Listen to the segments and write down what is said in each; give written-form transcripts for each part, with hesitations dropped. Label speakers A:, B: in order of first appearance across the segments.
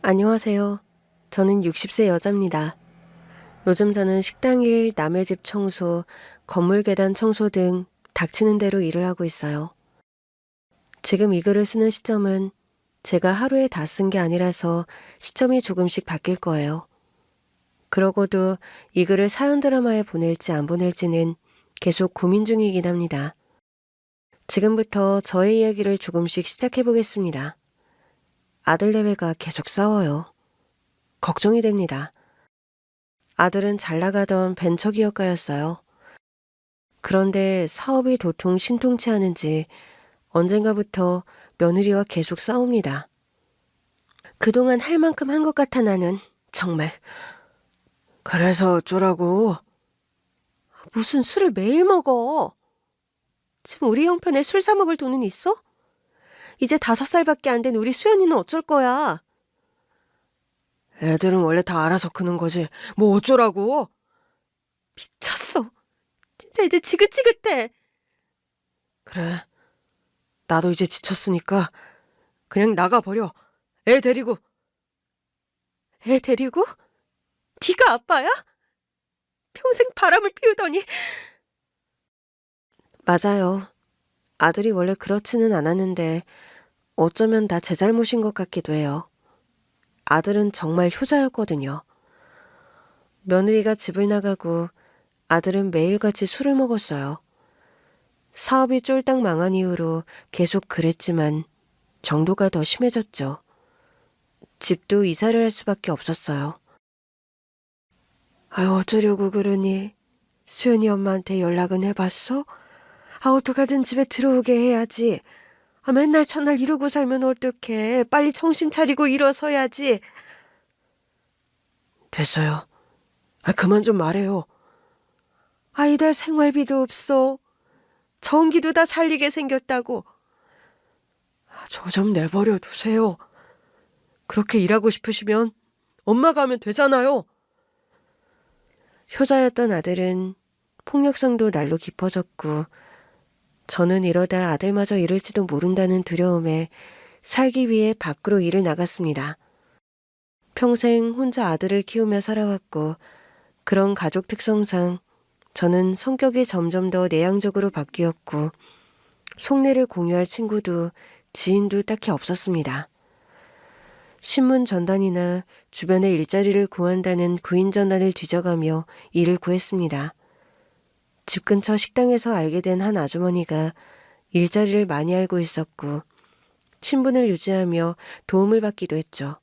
A: 안녕하세요. 저는 60세 여자입니다. 요즘 저는 식당 일, 남의 집 청소, 건물 계단 청소 등 닥치는 대로 일을 하고 있어요. 지금 이 글을 쓰는 시점은 제가 하루에 다 쓴 게 아니라서 시점이 조금씩 바뀔 거예요. 그러고도 이 글을 사연 드라마에 보낼지 안 보낼지는 계속 고민 중이긴 합니다. 지금부터 저의 이야기를 조금씩 시작해 보겠습니다. 아들내외가 계속 싸워요. 걱정이 됩니다. 아들은 잘 나가던 벤처기업가였어요. 그런데 사업이 도통 신통치 않은지 언젠가부터 며느리와 계속 싸웁니다. 그동안 할 만큼 한 것 같아 나는 정말. 그래서 어쩌라고? 무슨 술을 매일 먹어? 지금 우리 형편에 술 사 먹을 돈은 있어? 이제 5살밖에 안 된 우리 수연이는 어쩔 거야? 애들은 원래 다 알아서 크는 거지. 뭐 어쩌라고? 미쳤어. 진짜 이제 지긋지긋해. 그래. 나도 이제 지쳤으니까 그냥 나가버려. 애 데리고. 애 데리고? 네가 아빠야? 평생 바람을 피우더니. 맞아요. 아들이 원래 그렇지는 않았는데 어쩌면 다 제 잘못인 것 같기도 해요. 아들은 정말 효자였거든요. 며느리가 집을 나가고 아들은 매일같이 술을 먹었어요. 사업이 쫄딱 망한 이후로 계속 그랬지만 정도가 더 심해졌죠. 집도 이사를 할 수밖에 없었어요. 아유, 어쩌려고 그러니? 수연이 엄마한테 연락은 해봤어? 어떡하든 집에 들어오게 해야지. 맨날 첫날 이러고 살면 어떡해. 빨리 정신 차리고 일어서야지. 됐어요. 그만 좀 말해요. 이달 생활비도 없어. 전기도 다 잘리게 생겼다고. 저 좀 내버려 두세요. 그렇게 일하고 싶으시면 엄마가 하면 되잖아요. 효자였던 아들은 폭력성도 날로 깊어졌고 저는 이러다 아들마저 잃을지도 모른다는 두려움에 살기 위해 밖으로 일을 나갔습니다. 평생 혼자 아들을 키우며 살아왔고 그런 가족 특성상 저는 성격이 점점 더 내향적으로 바뀌었고 속내를 공유할 친구도 지인도 딱히 없었습니다. 신문 전단이나 주변에 일자리를 구한다는 구인 전단을 뒤져가며 일을 구했습니다. 집 근처 식당에서 알게 된 한 아주머니가 일자리를 많이 알고 있었고 친분을 유지하며 도움을 받기도 했죠.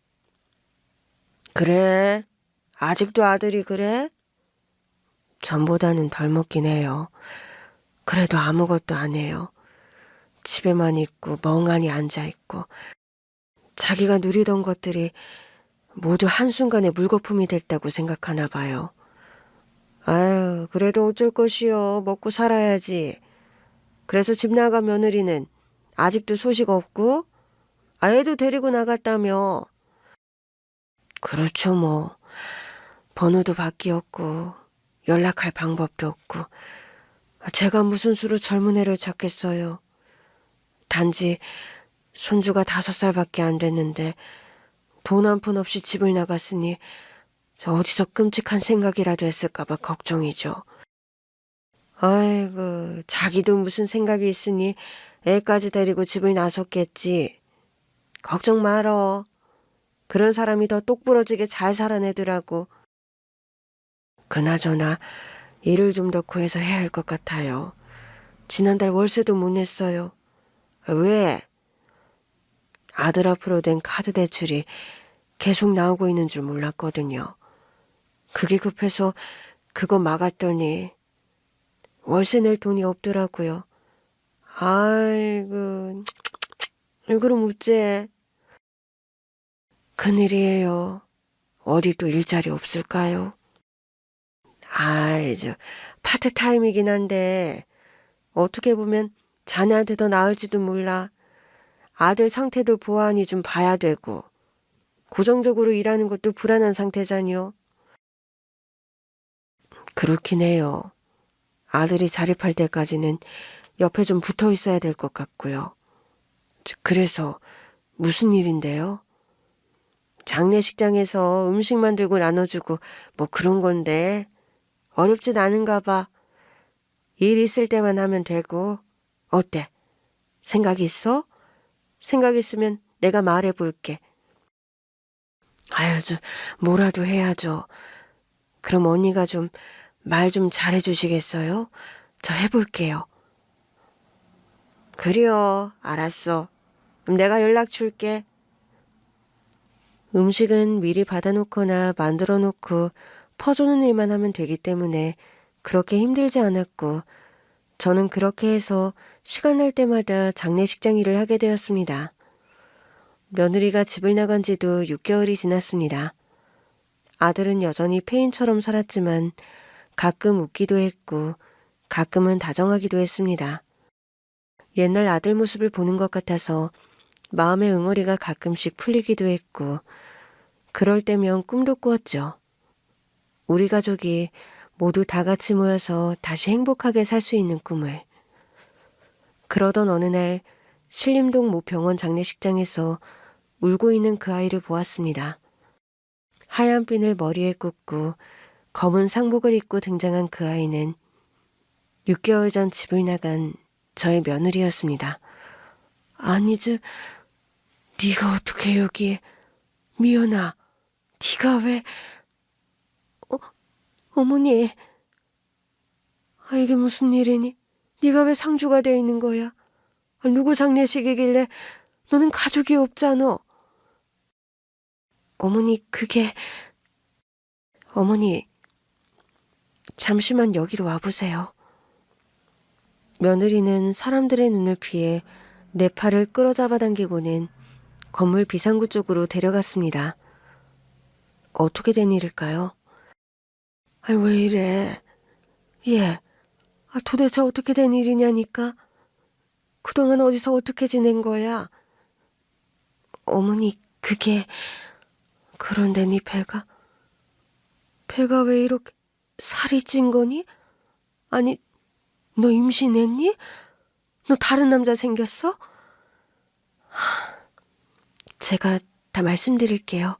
A: 그래? 아직도 아들이 그래? 전보다는 덜 먹긴 해요. 그래도 아무것도 안 해요. 집에만 있고 멍하니 앉아있고 자기가 누리던 것들이 모두 한순간에 물거품이 됐다고 생각하나 봐요. 아유, 그래도 어쩔 것이요. 먹고 살아야지. 그래서 집 나간 며느리는 아직도 소식 없고 애도 데리고 나갔다며. 그렇죠 뭐. 번호도 바뀌었고 연락할 방법도 없고 제가 무슨 수로 젊은 애를 찾겠어요. 단지 손주가 5살밖에 안 됐는데 돈 한 푼 없이 집을 나갔으니 저 어디서 끔찍한 생각이라도 했을까봐 걱정이죠. 아이고, 자기도 무슨 생각이 있으니 애까지 데리고 집을 나섰겠지. 걱정 말어. 그런 사람이 더 똑부러지게 잘 살아내더라고. 그나저나 일을 좀 더 구해서 해야 할 것 같아요. 지난달 월세도 못 냈어요. 왜? 아들 앞으로 된 카드 대출이 계속 나오고 있는 줄 몰랐거든요. 그게 급해서 그거 막았더니 월세 낼 돈이 없더라고요. 아이고, 그럼 어째? 큰일이에요. 어디 또 일자리 없을까요? 파트타임이긴 한데 어떻게 보면 자네한테 더 나을지도 몰라. 아들 상태도 보완이 좀 봐야 되고 고정적으로 일하는 것도 불안한 상태잖요. 그렇긴 해요. 아들이 자립할 때까지는 옆에 좀 붙어 있어야 될 것 같고요. 그래서 무슨 일인데요? 장례식장에서 음식 만들고 나눠주고 뭐 그런 건데 어렵진 않은가 봐. 일 있을 때만 하면 되고. 어때? 생각 있어? 생각 있으면 내가 말해볼게. 아유, 뭐라도 해야죠. 그럼 언니가 좀 말 좀 잘해주시겠어요? 저 해볼게요. 그래요. 알았어. 그럼 내가 연락 줄게. 음식은 미리 받아놓거나 만들어 놓고 퍼주는 일만 하면 되기 때문에 그렇게 힘들지 않았고 저는 그렇게 해서 시간 날 때마다 장례식장 일을 하게 되었습니다. 며느리가 집을 나간 지도 6개월이 지났습니다. 아들은 여전히 폐인처럼 살았지만 가끔 웃기도 했고 가끔은 다정하기도 했습니다. 옛날 아들 모습을 보는 것 같아서 마음의 응어리가 가끔씩 풀리기도 했고 그럴 때면 꿈도 꾸었죠. 우리 가족이 모두 다 같이 모여서 다시 행복하게 살 수 있는 꿈을. 그러던 어느 날 신림동 모 병원 장례식장에서 울고 있는 그 아이를 보았습니다. 하얀 핀을 머리에 꽂고 검은 상복을 입고 등장한 그 아이는 6개월 전 집을 나간 저의 며느리였습니다. 아니지, 네가 어떻게 여기에? 미연아, 네가 왜? 어머니, 이게 무슨 일이니? 네가 왜 상주가 돼 있는 거야? 누구 장례식이길래 너는 가족이 없잖아. 어머니, 어머니, 잠시만 여기로 와보세요. 며느리는 사람들의 눈을 피해 내 팔을 끌어잡아 당기고는 건물 비상구 쪽으로 데려갔습니다. 어떻게 된 일일까요? 왜 이래? 얘, 도대체 어떻게 된 일이냐니까? 그동안 어디서 어떻게 지낸 거야? 어머니, 그런데 네 배가 왜 이렇게 살이 찐 거니? 아니, 너 임신했니? 너 다른 남자 생겼어? 제가 다 말씀드릴게요.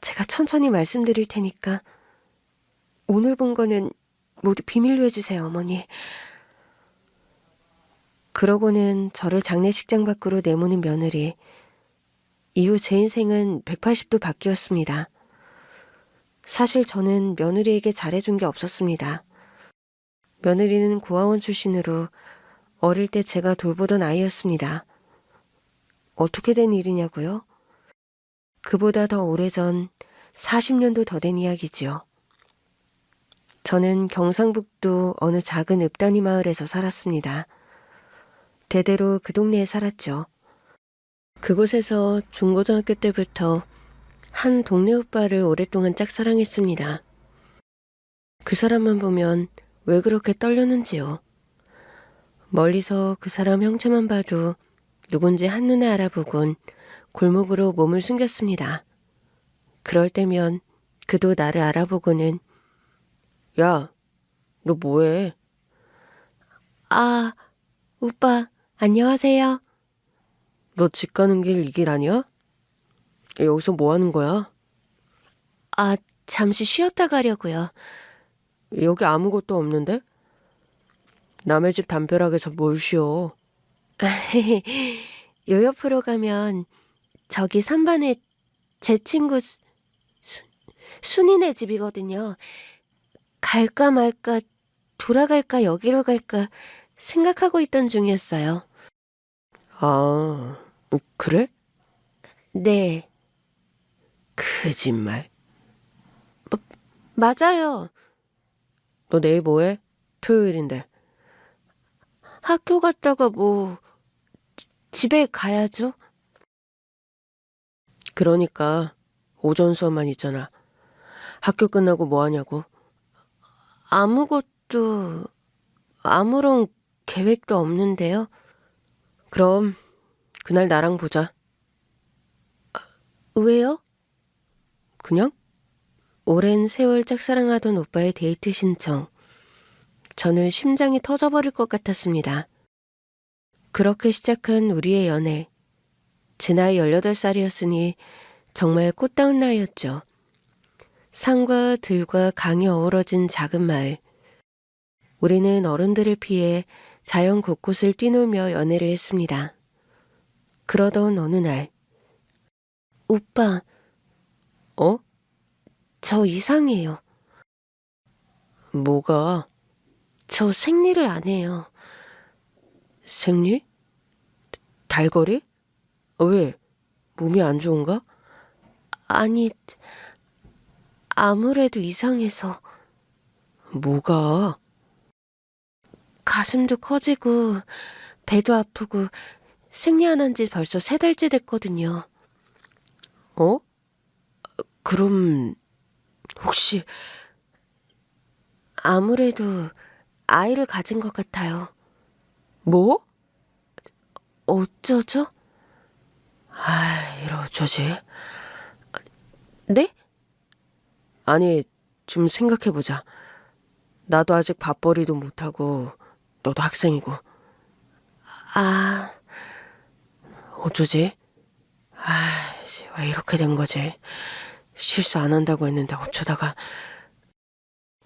A: 제가 천천히 말씀드릴 테니까 오늘 본 거는 모두 비밀로 해주세요, 어머니. 그러고는 저를 장례식장 밖으로 내모는 며느리. 이후 제 인생은 180도 바뀌었습니다. 사실 저는 며느리에게 잘해준 게 없었습니다. 며느리는 고아원 출신으로 어릴 때 제가 돌보던 아이였습니다. 어떻게 된 일이냐고요? 그보다 더 오래전 40년도 더 된 이야기지요. 저는 경상북도 어느 작은 읍단위 마을에서 살았습니다. 대대로 그 동네에 살았죠. 그곳에서 중고등학교 때부터 한 동네 오빠를 오랫동안 짝사랑했습니다. 그 사람만 보면 왜 그렇게 떨렸는지요. 멀리서 그 사람 형체만 봐도 누군지 한눈에 알아보곤 골목으로 몸을 숨겼습니다. 그럴 때면 그도 나를 알아보고는 야, 너 뭐해? 오빠, 안녕하세요. 너 집 가는 길 이 길 아니야? 여기서 뭐 하는 거야? 잠시 쉬었다 가려고요. 여기 아무것도 없는데? 남의 집 담벼락에서 뭘 쉬어? 요 옆으로 가면 저기 산반에 제 친구 순이네 집이거든요. 갈까 말까 돌아갈까 여기로 갈까 생각하고 있던 중이었어요. 그래? 네. 거짓말. 맞아요. 너 내일 뭐해? 토요일인데. 학교 갔다가 집에 가야죠. 그러니까 오전 수업만 있잖아. 학교 끝나고 뭐 하냐고. 아무런 계획도 없는데요. 그럼 그날 나랑 보자. 왜요? 그냥? 오랜 세월 짝사랑하던 오빠의 데이트 신청. 저는 심장이 터져버릴 것 같았습니다. 그렇게 시작한 우리의 연애. 제 나이 18살이었으니 정말 꽃다운 나이였죠. 산과 들과 강이 어우러진 작은 마을. 우리는 어른들을 피해 자연 곳곳을 뛰놀며 연애를 했습니다. 그러던 어느 날, 오빠, 어? 저 이상해요. 뭐가? 저 생리를 안 해요. 생리? 달거리? 왜? 몸이 안 좋은가? 아니, 아무래도 이상해서. 뭐가? 가슴도 커지고, 배도 아프고, 생리 안 한 지 벌써 3달째 됐거든요. 어? 그럼, 혹시, 아무래도 아이를 가진 것 같아요. 뭐? 어쩌죠? 이러 어쩌지? 네? 아니, 좀 생각해보자. 나도 아직 밥벌이도 못하고, 너도 학생이고. 아, 어쩌지? 왜 이렇게 된 거지? 실수 안 한다고 했는데 어쩌다가.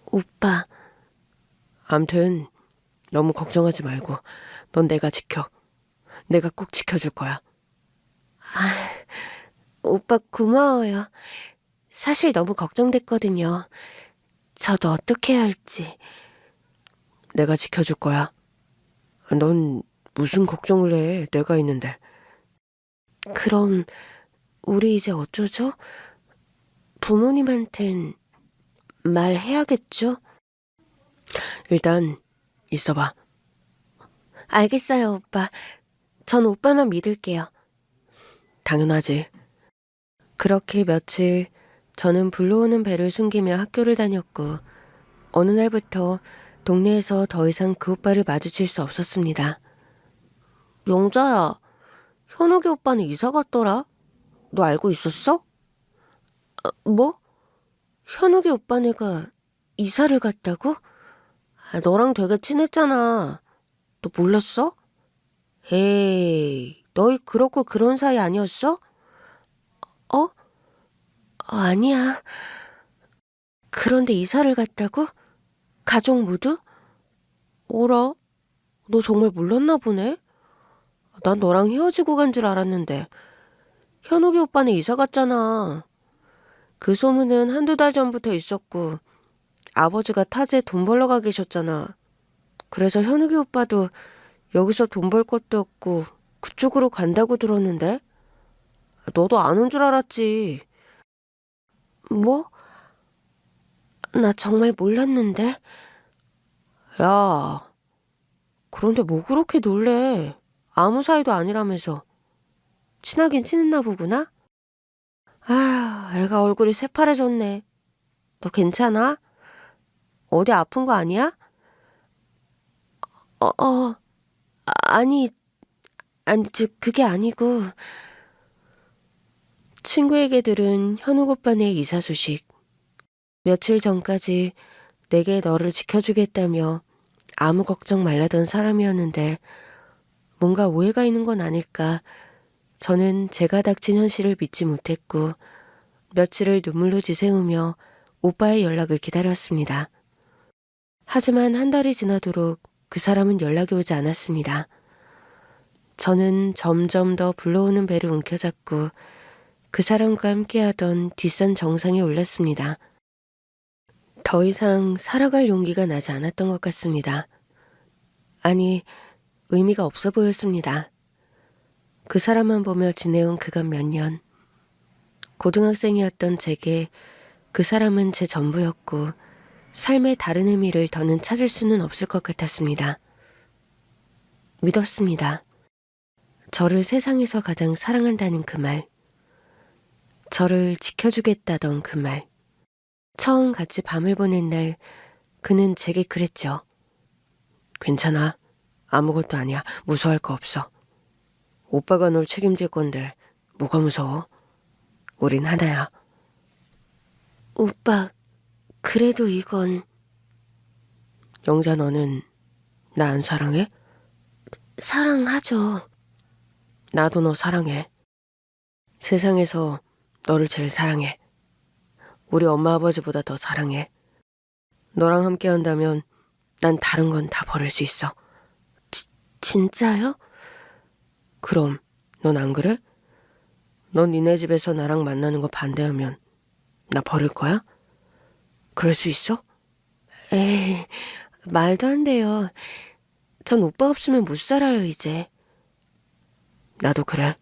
A: 오빠. 암튼, 너무 걱정하지 말고, 넌 내가 지켜. 내가 꼭 지켜줄 거야. 오빠 고마워요. 사실 너무 걱정됐거든요. 저도 어떻게 해야 할지. 내가 지켜줄 거야. 넌 무슨 걱정을 해? 내가 있는데. 그럼 우리 이제 어쩌죠? 부모님한텐 말해야겠죠? 일단 있어봐. 알겠어요, 오빠. 전 오빠만 믿을게요. 당연하지. 그렇게 며칠 저는 불러오는 배를 숨기며 학교를 다녔고 어느 날부터 동네에서 더 이상 그 오빠를 마주칠 수 없었습니다. 영자야, 현욱이 오빠는 이사 갔더라? 너 알고 있었어? 뭐? 현욱이 오빠네가 이사를 갔다고? 너랑 되게 친했잖아. 너 몰랐어? 에이, 너희 그렇고 그런 사이 아니었어? 어? 아니야. 그런데 이사를 갔다고? 가족 모두? 어라? 너 정말 몰랐나 보네? 난 너랑 헤어지고 간 줄 알았는데. 현욱이 오빠는 이사 갔잖아. 그 소문은 1~2달 전부터 있었고 아버지가 타지에 돈 벌러 가 계셨잖아. 그래서 현욱이 오빠도 여기서 돈 벌 것도 없고 그쪽으로 간다고 들었는데? 너도 안 온 줄 알았지. 뭐? 나 정말 몰랐는데? 야, 그런데 뭐 그렇게 놀래? 아무 사이도 아니라면서. 친하긴 친했나 보구나? 애가 얼굴이 새파래졌네. 너 괜찮아? 어디 아픈 거 아니야? 어, 어, 아니, 그게 아니고. 친구에게 들은 현욱 오빠네 이사 소식. 며칠 전까지 내게 너를 지켜주겠다며 아무 걱정 말라던 사람이었는데 뭔가 오해가 있는 건 아닐까. 저는 제가 닥친 현실을 믿지 못했고 며칠을 눈물로 지새우며 오빠의 연락을 기다렸습니다. 하지만 1달이 지나도록 그 사람은 연락이 오지 않았습니다. 저는 점점 더 불러오는 배를 움켜잡고 그 사람과 함께하던 뒷산 정상에 올랐습니다. 더 이상 살아갈 용기가 나지 않았던 것 같습니다. 아니, 의미가 없어 보였습니다. 그 사람만 보며 지내온 그간 몇 년. 고등학생이었던 제게 그 사람은 제 전부였고 삶의 다른 의미를 더는 찾을 수는 없을 것 같았습니다. 믿었습니다. 저를 세상에서 가장 사랑한다는 그 말. 저를 지켜주겠다던 그 말. 처음 같이 밤을 보낸 날 그는 제게 그랬죠. 괜찮아. 아무것도 아니야. 무서워할 거 없어. 오빠가 널 책임질 건데 뭐가 무서워? 우린 하나야. 오빠, 그래도 이건... 영자, 너는 나 안 사랑해? 사랑하죠. 나도 너 사랑해. 세상에서 너를 제일 사랑해. 우리 엄마 아버지보다 더 사랑해. 너랑 함께 한다면 난 다른 건 다 버릴 수 있어. 진짜요? 그럼 넌 안 그래? 넌 니네 집에서 나랑 만나는 거 반대하면 나 버릴 거야? 그럴 수 있어? 에이, 말도 안 돼요. 전 오빠 없으면 못 살아요, 이제. 나도 그래.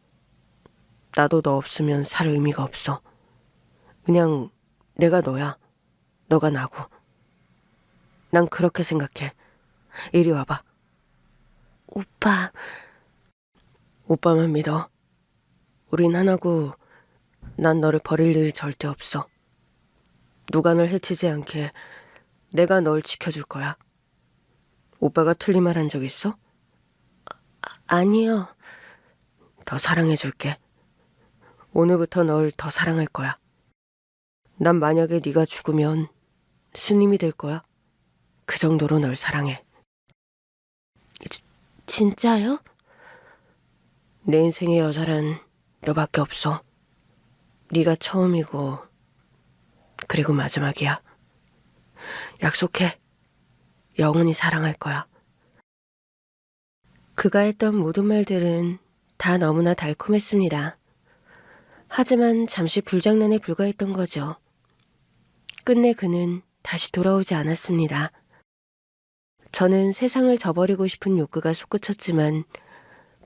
A: 나도 너 없으면 살 의미가 없어. 그냥 내가 너야. 너가 나고. 난 그렇게 생각해. 이리 와봐. 오빠. 오빠만 믿어. 우린 하나고 난 너를 버릴 일이 절대 없어. 누가 널 해치지 않게 내가 널 지켜줄 거야. 오빠가 틀린 말 한 적 있어? 아니요. 더 사랑해줄게. 오늘부터 널 더 사랑할 거야. 난 만약에 네가 죽으면 스님이 될 거야. 그 정도로 널 사랑해. 진짜요? 내 인생의 여자란 너밖에 없어. 네가 처음이고 그리고 마지막이야. 약속해. 영원히 사랑할 거야. 그가 했던 모든 말들은 다 너무나 달콤했습니다. 하지만 잠시 불장난에 불과했던 거죠. 끝내 그는 다시 돌아오지 않았습니다. 저는 세상을 저버리고 싶은 욕구가 솟구쳤지만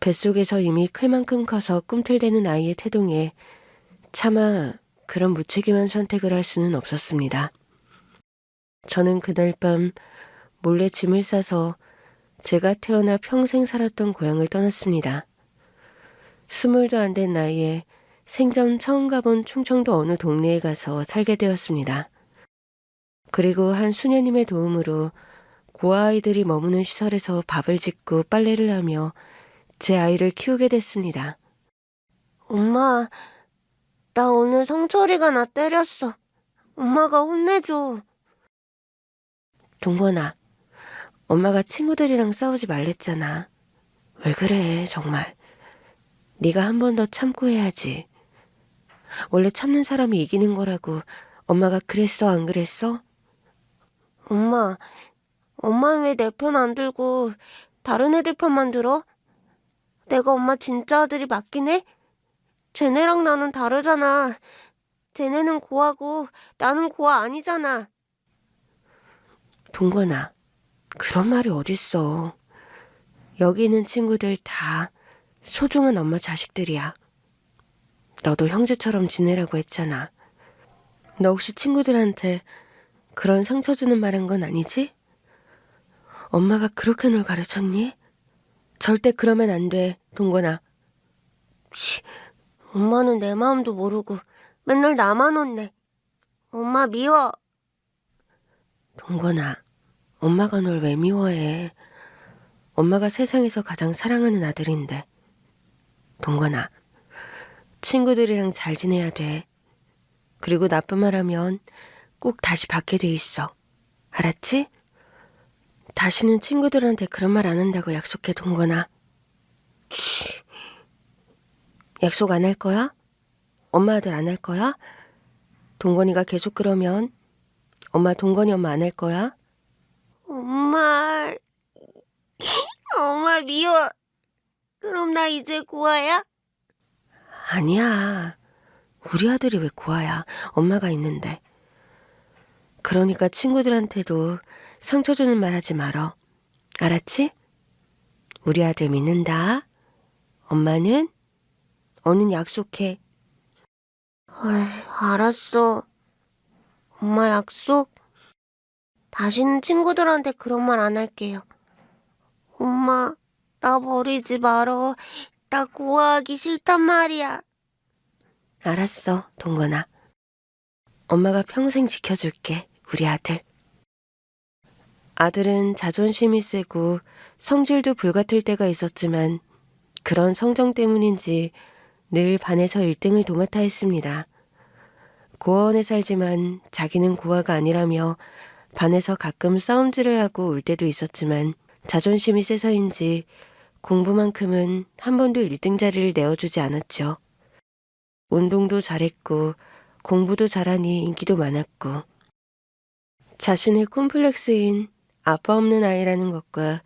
A: 뱃속에서 이미 클 만큼 커서 꿈틀대는 아이의 태동에 차마 그런 무책임한 선택을 할 수는 없었습니다. 저는 그날 밤 몰래 짐을 싸서 제가 태어나 평생 살았던 고향을 떠났습니다. 20도 안 된 나이에 생전 처음 가본 충청도 어느 동네에 가서 살게 되었습니다. 그리고 한 수녀님의 도움으로 고아아이들이 머무는 시설에서 밥을 짓고 빨래를 하며 제 아이를 키우게 됐습니다. 엄마, 나 오늘 성철이가 나 때렸어. 엄마가 혼내줘. 동건아, 엄마가 친구들이랑 싸우지 말랬잖아. 왜 그래, 정말. 네가 한 번 더 참고 해야지. 원래 참는 사람이 이기는 거라고 엄마가 그랬어, 안 그랬어? 엄마는 왜 내 편 안 들고 다른 애들 편만 들어? 내가 엄마 진짜 아들이 맞긴 해? 쟤네랑 나는 다르잖아. 쟤네는 고아고 나는 고아 아니잖아. 동건아, 그런 말이 어딨어. 여기 있는 친구들 다 소중한 엄마 자식들이야. 너도 형제처럼 지내라고 했잖아. 너 혹시 친구들한테 그런 상처 주는 말 한 건 아니지? 엄마가 그렇게 널 가르쳤니? 절대 그러면 안 돼, 동건아. 엄마는 내 마음도 모르고 맨날 나만 혼내. 엄마 미워. 동건아, 엄마가 널 왜 미워해? 엄마가 세상에서 가장 사랑하는 아들인데. 동건아, 친구들이랑 잘 지내야 돼. 그리고 나쁜 말 하면 꼭 다시 받게 돼 있어. 알았지? 다시는 친구들한테 그런 말 안 한다고 약속해, 동건아. 약속 안 할 거야? 엄마 아들 안 할 거야? 동건이가 계속 그러면 엄마 동건이 엄마 안 할 거야? 엄마 미워. 그럼 나 이제 고아야? 아니야. 우리 아들이 왜 고아야? 엄마가 있는데. 그러니까 친구들한테도 상처 주는 말 하지 말어. 알았지? 우리 아들 믿는다. 엄마는? 너는 약속해. 알았어. 엄마 약속? 다시는 친구들한테 그런 말 안 할게요. 엄마, 나 버리지 말어. 나 고아하기 싫단 말이야. 알았어, 동건아. 엄마가 평생 지켜줄게, 우리 아들. 아들은 자존심이 세고 성질도 불같을 때가 있었지만 그런 성정 때문인지 늘 반에서 1등을 도맡아 했습니다. 고아원에 살지만 자기는 고아가 아니라며 반에서 가끔 싸움질을 하고 울 때도 있었지만 자존심이 세서인지 공부만큼은 한 번도 1등 자리를 내어주지 않았죠. 운동도 잘했고 공부도 잘하니 인기도 많았고 자신의 콤플렉스인 아빠 없는 아이라는 것과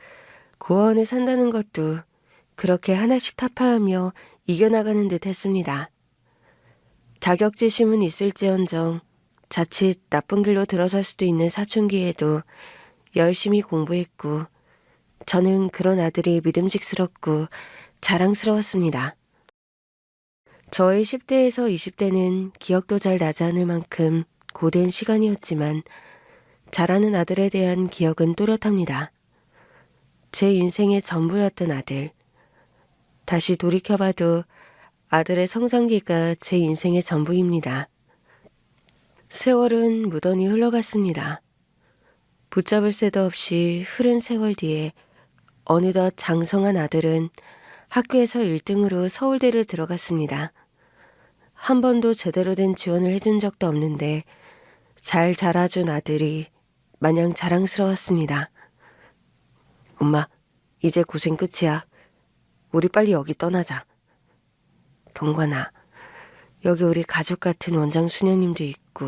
A: 고아원에 산다는 것도 그렇게 하나씩 타파하며 이겨나가는 듯 했습니다. 자격지심은 있을지언정 자칫 나쁜 길로 들어설 수도 있는 사춘기에도 열심히 공부했고 저는 그런 아들이 믿음직스럽고 자랑스러웠습니다. 저의 10대에서 20대는 기억도 잘 나지 않을 만큼 고된 시간이었지만 자라는 아들에 대한 기억은 또렷합니다. 제 인생의 전부였던 아들. 다시 돌이켜봐도 아들의 성장기가 제 인생의 전부입니다. 세월은 무던히 흘러갔습니다. 붙잡을 새도 없이 흐른 세월 뒤에 어느덧 장성한 아들은 학교에서 1등으로 서울대를 들어갔습니다. 한 번도 제대로 된 지원을 해준 적도 없는데 잘 자라준 아들이 마냥 자랑스러웠습니다. 엄마, 이제 고생 끝이야. 우리 빨리 여기 떠나자. 동관아, 여기 우리 가족 같은 원장 수녀님도 있고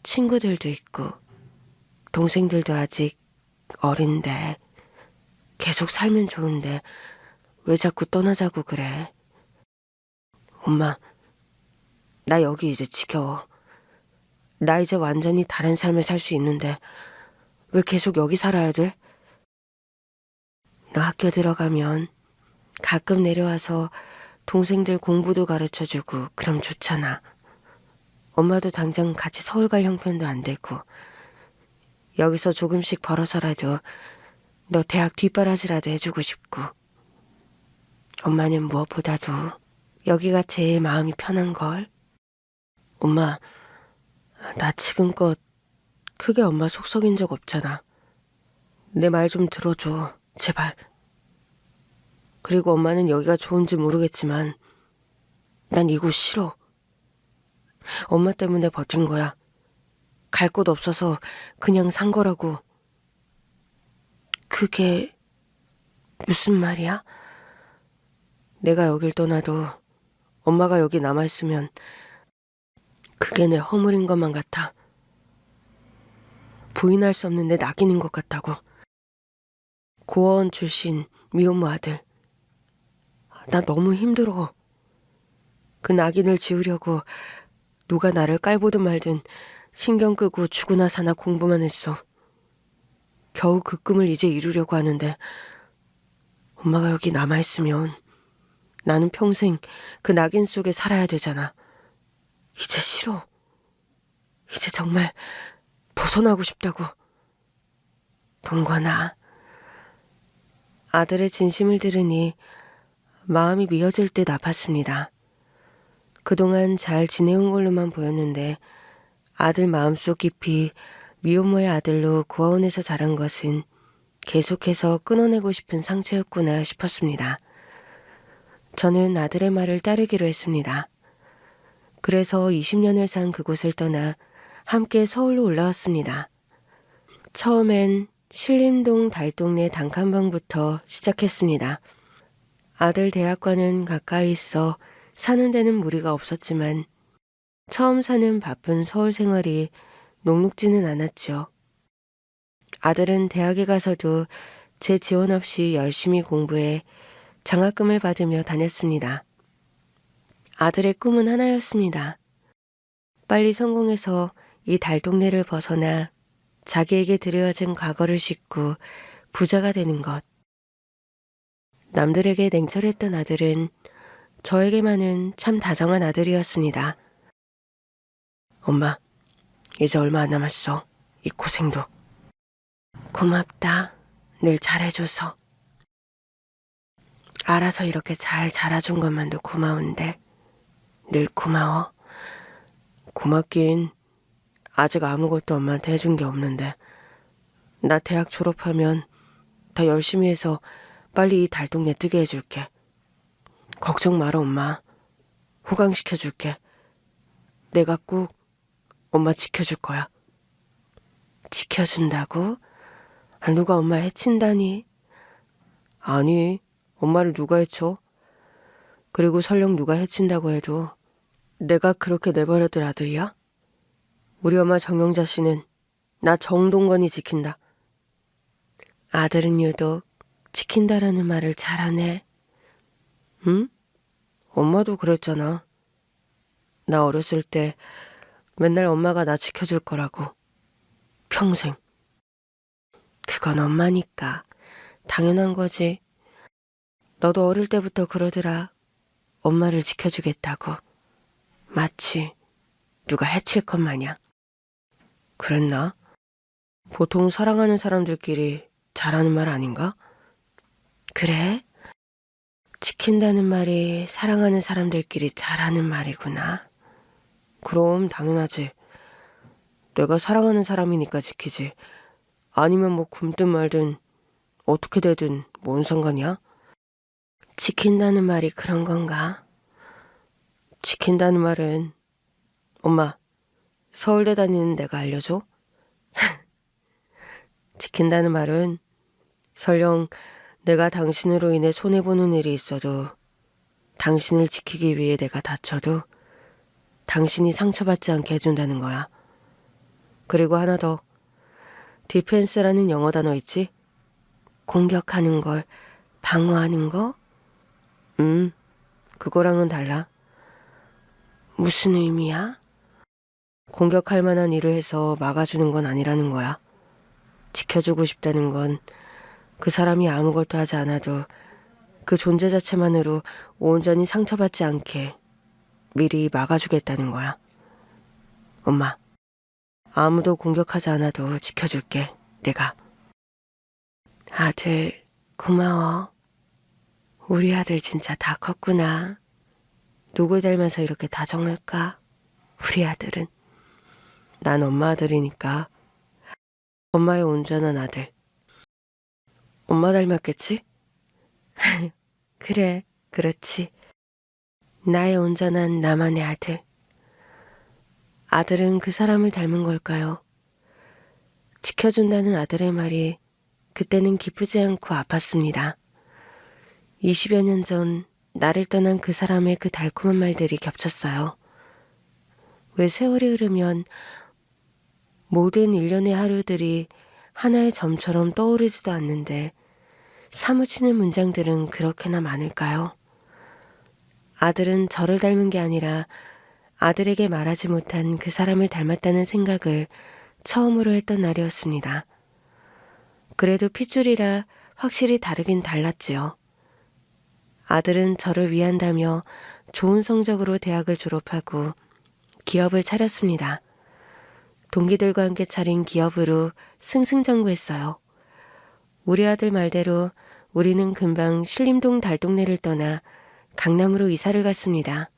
A: 친구들도 있고 동생들도 아직 어린데 계속 살면 좋은데 왜 자꾸 떠나자고 그래. 엄마, 나 여기 이제 지겨워. 나 이제 완전히 다른 삶을 살 수 있는데 왜 계속 여기 살아야 돼? 너 학교 들어가면 가끔 내려와서 동생들 공부도 가르쳐주고 그럼 좋잖아. 엄마도 당장 같이 서울 갈 형편도 안 되고 여기서 조금씩 벌어서라도 너 대학 뒷바라지라도 해주고 싶고 엄마는 무엇보다도 여기가 제일 마음이 편한걸. 엄마, 나 지금껏 크게 엄마 속 썩인 적 없잖아. 내 말 좀 들어줘, 제발. 그리고 엄마는 여기가 좋은지 모르겠지만 난 이곳 싫어. 엄마 때문에 버틴 거야. 갈 곳 없어서 그냥 산 거라고. 그게 무슨 말이야? 내가 여길 떠나도 엄마가 여기 남아있으면 그게 내 허물인 것만 같아. 부인할 수 없는 내 낙인인 것 같다고. 고아원 출신 미혼모 아들. 나 너무 힘들어. 그 낙인을 지우려고 누가 나를 깔보든 말든 신경 끄고 죽으나 사나 공부만 했어. 겨우 그 꿈을 이제 이루려고 하는데 엄마가 여기 남아있으면 나는 평생 그 낙인 속에 살아야 되잖아. 이제 싫어. 이제 정말 벗어나고 싶다고. 동관아, 아들의 진심을 들으니 마음이 미어질 듯 아팠습니다. 그동안 잘 지내온 걸로만 보였는데 아들 마음속 깊이 미혼모의 아들로 고아원에서 자란 것은 계속해서 끊어내고 싶은 상처였구나 싶었습니다. 저는 아들의 말을 따르기로 했습니다. 그래서 20년을 산 그곳을 떠나 함께 서울로 올라왔습니다. 처음엔 신림동 달동네 단칸방부터 시작했습니다. 아들 대학과는 가까이 있어 사는 데는 무리가 없었지만 처음 사는 바쁜 서울 생활이 녹록지는 않았죠. 아들은 대학에 가서도 제 지원 없이 열심히 공부해 장학금을 받으며 다녔습니다. 아들의 꿈은 하나였습니다. 빨리 성공해서 이 달동네를 벗어나 자기에게 드려진 과거를 싣고 부자가 되는 것. 남들에게 냉철했던 아들은 저에게만은 참 다정한 아들이었습니다. 엄마, 이제 얼마 안 남았어. 이 고생도. 고맙다. 늘 잘해줘서. 알아서 이렇게 잘 자라준 것만도 고마운데 늘 고마워. 고맙긴 아직 아무것도 엄마한테 해준 게 없는데 나 대학 졸업하면 더 열심히 해서 빨리 이 달동네 뜨게 해줄게. 걱정 마라 엄마. 호강시켜줄게. 내가 꼭 엄마 지켜줄 거야. 지켜준다고? 누가 엄마 해친다니? 아니, 엄마를 누가 해쳐? 그리고 설령 누가 해친다고 해도 내가 그렇게 내버려둘 아들이야? 우리 엄마 정영자 씨는 나 정동건이 지킨다. 아들은 유독 지킨다라는 말을 잘하네. 응? 엄마도 그랬잖아. 나 어렸을 때 맨날 엄마가 나 지켜줄 거라고. 평생. 그건 엄마니까. 당연한 거지. 너도 어릴 때부터 그러더라. 엄마를 지켜주겠다고. 마치 누가 해칠 것 마냥. 그랬나? 보통 사랑하는 사람들끼리 잘하는 말 아닌가? 그래? 지킨다는 말이 사랑하는 사람들끼리 잘하는 말이구나. 그럼 당연하지. 내가 사랑하는 사람이니까 지키지. 아니면 뭐 굶든 말든 어떻게 되든 뭔 상관이야? 지킨다는 말이 그런 건가? 지킨다는 말은 엄마, 서울대 다니는 내가 알려줘? 지킨다는 말은 설령 내가 당신으로 인해 손해보는 일이 있어도 당신을 지키기 위해 내가 다쳐도 당신이 상처받지 않게 해준다는 거야. 그리고 하나 더. 디펜스라는 영어 단어 있지? 공격하는 걸 방어하는 거? 그거랑은 달라. 무슨 의미야? 공격할 만한 일을 해서 막아주는 건 아니라는 거야. 지켜주고 싶다는 건 그 사람이 아무것도 하지 않아도 그 존재 자체만으로 온전히 상처받지 않게 미리 막아주겠다는 거야. 엄마, 아무도 공격하지 않아도 지켜줄게, 내가. 아들, 고마워. 우리 아들 진짜 다 컸구나. 누굴 닮아서 이렇게 다정할까? 우리 아들은. 난 엄마 아들이니까. 엄마의 온전한 아들. 엄마 닮았겠지? 그래, 그렇지. 나의 온전한 나만의 아들. 아들은 그 사람을 닮은 걸까요? 지켜준다는 아들의 말이 그때는 기쁘지 않고 아팠습니다. 20여 년 전 나를 떠난 그 사람의 그 달콤한 말들이 겹쳤어요. 왜 세월이 흐르면 모든 일련의 하루들이 하나의 점처럼 떠오르지도 않는데 사무치는 문장들은 그렇게나 많을까요? 아들은 저를 닮은 게 아니라 아들에게 말하지 못한 그 사람을 닮았다는 생각을 처음으로 했던 날이었습니다. 그래도 핏줄이라 확실히 다르긴 달랐지요. 아들은 저를 위한다며 좋은 성적으로 대학을 졸업하고 기업을 차렸습니다. 동기들과 함께 차린 기업으로 승승장구했어요. 우리 아들 말대로 우리는 금방 신림동 달동네를 떠나 강남으로 이사를 갔습니다.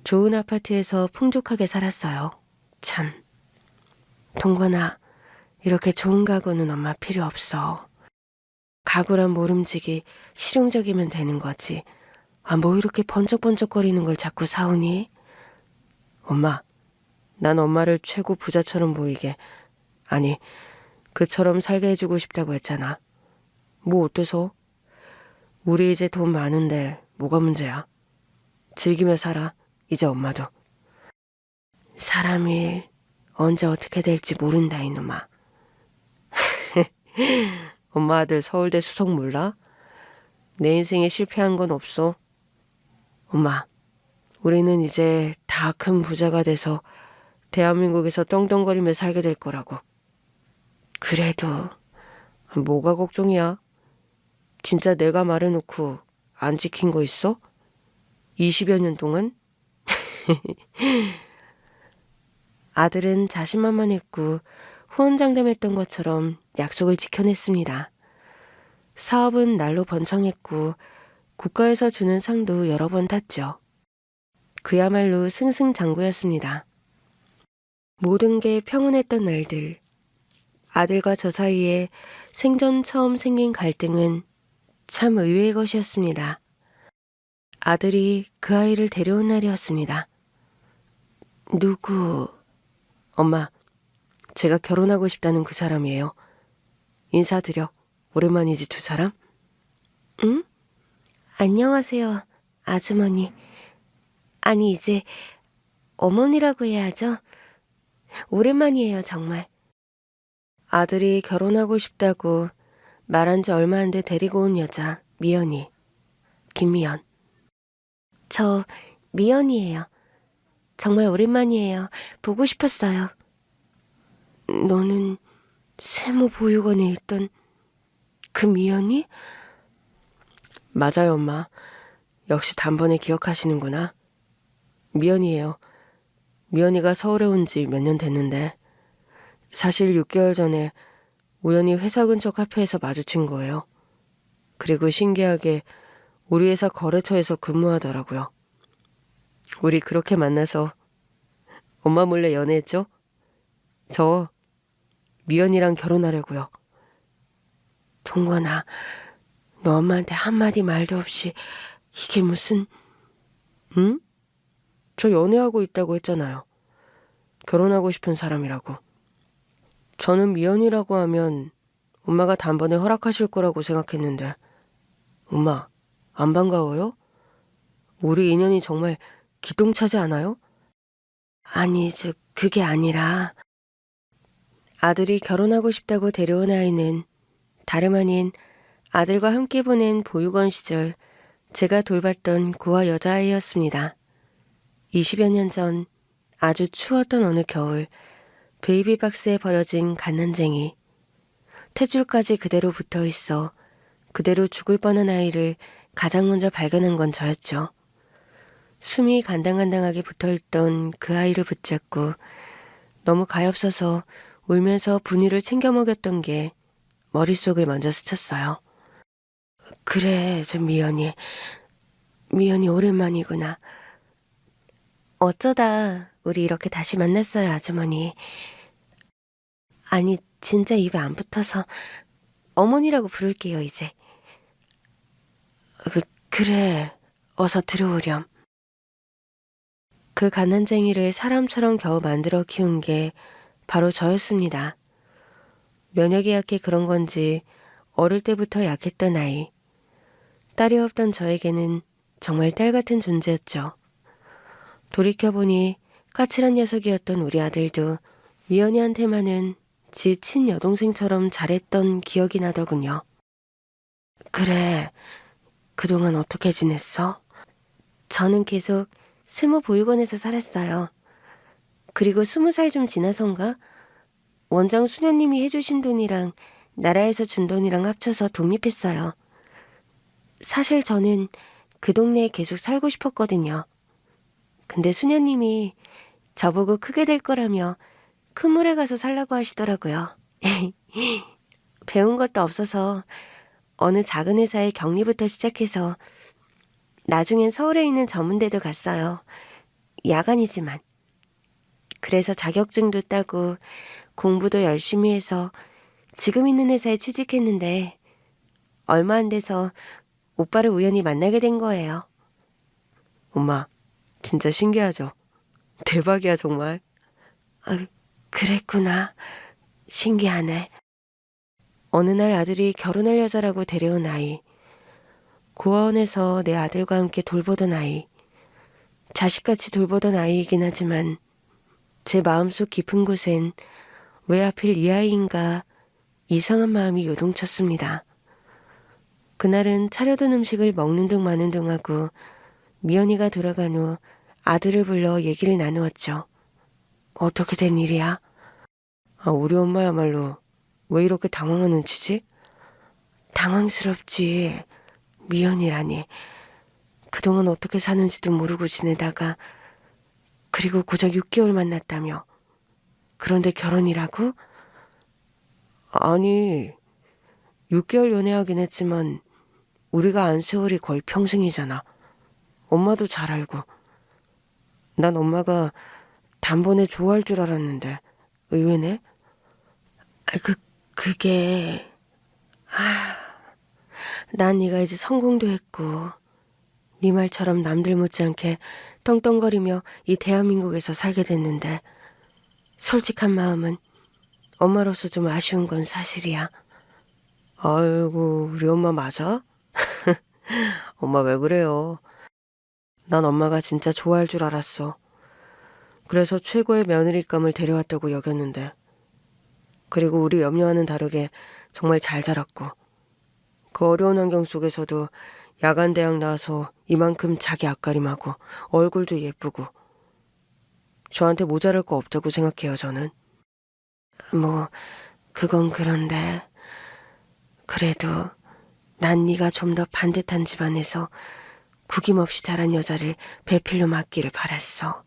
A: 좋은 아파트에서 풍족하게 살았어요. 참. 동건아, 이렇게 좋은 가구는 엄마 필요 없어. 가구란 모름지기 실용적이면 되는 거지. 뭐 이렇게 번쩍번쩍거리는 걸 자꾸 사오니? 엄마, 난 엄마를 최고 부자처럼 보이게, 아니, 그처럼 살게 해주고 싶다고 했잖아. 뭐 어때서? 우리 이제 돈 많은데 뭐가 문제야? 즐기며 살아, 이제 엄마도. 사람이 언제 어떻게 될지 모른다, 이놈아. 엄마 아들 서울대 수석 몰라? 내 인생에 실패한 건 없어. 엄마, 우리는 이제 다 큰 부자가 돼서 대한민국에서 떵떵거리며 살게 될 거라고. 그래도 뭐가 걱정이야? 진짜 내가 말해놓고 안 지킨 거 있어? 20여 년 동안? 아들은 자신만만했고 호언장담했던 것처럼 약속을 지켜냈습니다. 사업은 날로 번창했고 국가에서 주는 상도 여러 번 탔죠. 그야말로 승승장구였습니다. 모든 게 평온했던 날들. 아들과 저 사이에 생전 처음 생긴 갈등은 참 의외의 것이었습니다. 아들이 그 아이를 데려온 날이었습니다. 누구? 엄마, 제가 결혼하고 싶다는 그 사람이에요. 인사드려. 오랜만이지 두 사람? 응? 안녕하세요, 아주머니. 아니, 이제 어머니라고 해야죠. 오랜만이에요, 정말. 아들이 결혼하고 싶다고 말한 지 얼마 안 돼 데리고 온 여자, 미연이. 김미연. 저 미연이에요. 정말 오랜만이에요. 보고 싶었어요. 너는 세무보육원에 있던 그 미연이? 맞아요, 엄마. 역시 단번에 기억하시는구나. 미연이에요. 미연이가 서울에 온 지 몇 년 됐는데 사실 6개월 전에 우연히 회사 근처 카페에서 마주친 거예요. 그리고 신기하게 우리 회사 거래처에서 근무하더라고요. 우리 그렇게 만나서 엄마 몰래 연애했죠? 저 미연이랑 결혼하려고요. 동건아, 너 엄마한테 한마디 말도 없이 이게 무슨... 응? 저 연애하고 있다고 했잖아요. 결혼하고 싶은 사람이라고. 저는 미연이라고 하면 엄마가 단번에 허락하실 거라고 생각했는데 엄마, 안 반가워요? 우리 인연이 정말 기똥차지 않아요? 아니, 그게 아니라 아들이 결혼하고 싶다고 데려온 아이는 다름 아닌 아들과 함께 보낸 보육원 시절 제가 돌봤던 고아 여자아이였습니다. 20여 년 전 아주 추웠던 어느 겨울 베이비박스에 버려진 갓난쟁이 탯줄까지 그대로 붙어 있어 그대로 죽을 뻔한 아이를 가장 먼저 발견한 건 저였죠. 숨이 간당간당하게 붙어있던 그 아이를 붙잡고 너무 가엾어서 울면서 분유를 챙겨 먹였던 게 머릿속을 먼저 스쳤어요. 그래, 저 미연이 오랜만이구나. 어쩌다 우리 이렇게 다시 만났어요, 아주머니. 아니, 진짜 입에 안 붙어서 어머니라고 부를게요, 이제. 그래, 어서 들어오렴. 그 갓난쟁이를 사람처럼 겨우 만들어 키운 게 바로 저였습니다. 면역이 약해 그런 건지 어릴 때부터 약했던 아이. 딸이 없던 저에게는 정말 딸 같은 존재였죠. 돌이켜보니 까칠한 녀석이었던 우리 아들도 미연이한테만은 지 친여동생처럼 잘했던 기억이 나더군요. 그래, 그동안 어떻게 지냈어? 저는 계속 세무보육원에서 살았어요. 그리고 20살 좀 지나선가 원장 수녀님이 해주신 돈이랑 나라에서 준 돈이랑 합쳐서 독립했어요. 사실 저는 그 동네에 계속 살고 싶었거든요. 근데 수녀님이 저보고 크게 될 거라며 큰 물에 가서 살라고 하시더라고요. 배운 것도 없어서 어느 작은 회사의 격리부터 시작해서 나중엔 서울에 있는 전문대도 갔어요. 야간이지만. 그래서 자격증도 따고 공부도 열심히 해서 지금 있는 회사에 취직했는데 얼마 안 돼서 오빠를 우연히 만나게 된 거예요. 엄마, 진짜 신기하죠? 대박이야, 정말. 아, 그랬구나. 신기하네. 어느 날 아들이 결혼할 여자라고 데려온 아이. 고아원에서 내 아들과 함께 돌보던 아이. 자식같이 돌보던 아이이긴 하지만 제 마음속 깊은 곳엔 왜 하필 이 아이인가 이상한 마음이 요동쳤습니다. 그날은 차려둔 음식을 먹는 둥 마는 둥 하고 미연이가 돌아간 후 아들을 불러 얘기를 나누었죠. 어떻게 된 일이야? 우리 엄마야말로 왜 이렇게 당황한 눈치지? 당황스럽지. 미연이라니. 그동안 어떻게 사는지도 모르고 지내다가 그리고 고작 6개월 만났다며. 그런데 결혼이라고? 아니, 6개월 연애하긴 했지만 우리가 안 세월이 거의 평생이잖아. 엄마도 잘 알고. 난 엄마가 단번에 좋아할 줄 알았는데 의외네? 그게... 난 네가 이제 성공도 했고 네 말처럼 남들 못지않게 떵떵거리며 이 대한민국에서 살게 됐는데 솔직한 마음은 엄마로서 좀 아쉬운 건 사실이야. 아이고, 우리 엄마 맞아? 엄마 왜 그래요? 난 엄마가 진짜 좋아할 줄 알았어. 그래서 최고의 며느리감을 데려왔다고 여겼는데. 그리고 우리 염려와는 다르게 정말 잘 자랐고 그 어려운 환경 속에서도 야간 대학 나와서 이만큼 자기 앞가림하고 얼굴도 예쁘고 저한테 모자랄 거 없다고 생각해요, 저는. 뭐 그건 그런데 그래도 난 네가 좀 더 반듯한 집안에서 구김없이 자란 여자를 배필로 맞기를 바랐어.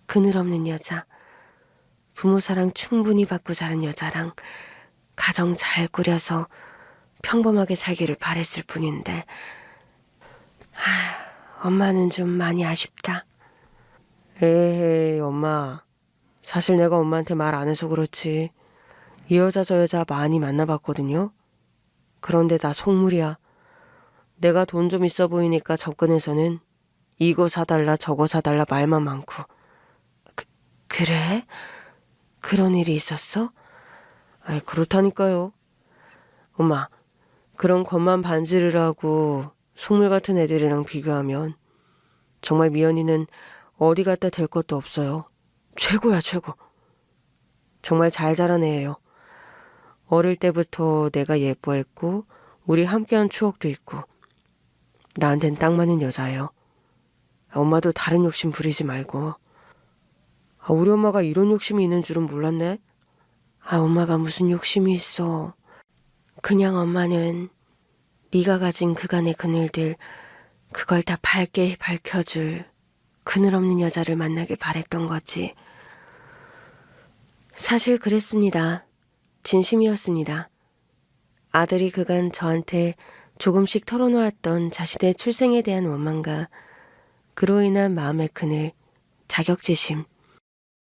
A: 그늘없는 여자, 부모 사랑 충분히 받고 자란 여자랑 가정 잘 꾸려서 평범하게 살기를 바랬을 뿐인데 엄마는 좀 많이 아쉽다. 에헤이, 엄마. 사실 내가 엄마한테 말 안 해서 그렇지. 이 여자 저 여자 많이 만나봤거든요. 그런데 다 속물이야. 내가 돈 좀 있어 보이니까 접근해서는 이거 사달라 저거 사달라 말만 많고. 그래? 그런 일이 있었어? 아이, 그렇다니까요. 엄마, 그런 것만 반지르라고 속물 같은 애들이랑 비교하면 정말 미연이는 어디 갖다 댈 것도 없어요. 최고야, 최고. 정말 잘 자란 애예요. 어릴 때부터 내가 예뻐했고 우리 함께한 추억도 있고 나한텐 딱 맞는 여자예요. 엄마도 다른 욕심 부리지 말고. 우리 엄마가 이런 욕심이 있는 줄은 몰랐네. 엄마가 무슨 욕심이 있어. 그냥 엄마는 네가 가진 그간의 그늘들 그걸 다 밝게 밝혀줄 그늘없는 여자를 만나길 바랬던 거지. 사실 그랬습니다. 진심이었습니다. 아들이 그간 저한테 조금씩 털어놓았던 자신의 출생에 대한 원망과 그로 인한 마음의 그늘, 자격지심,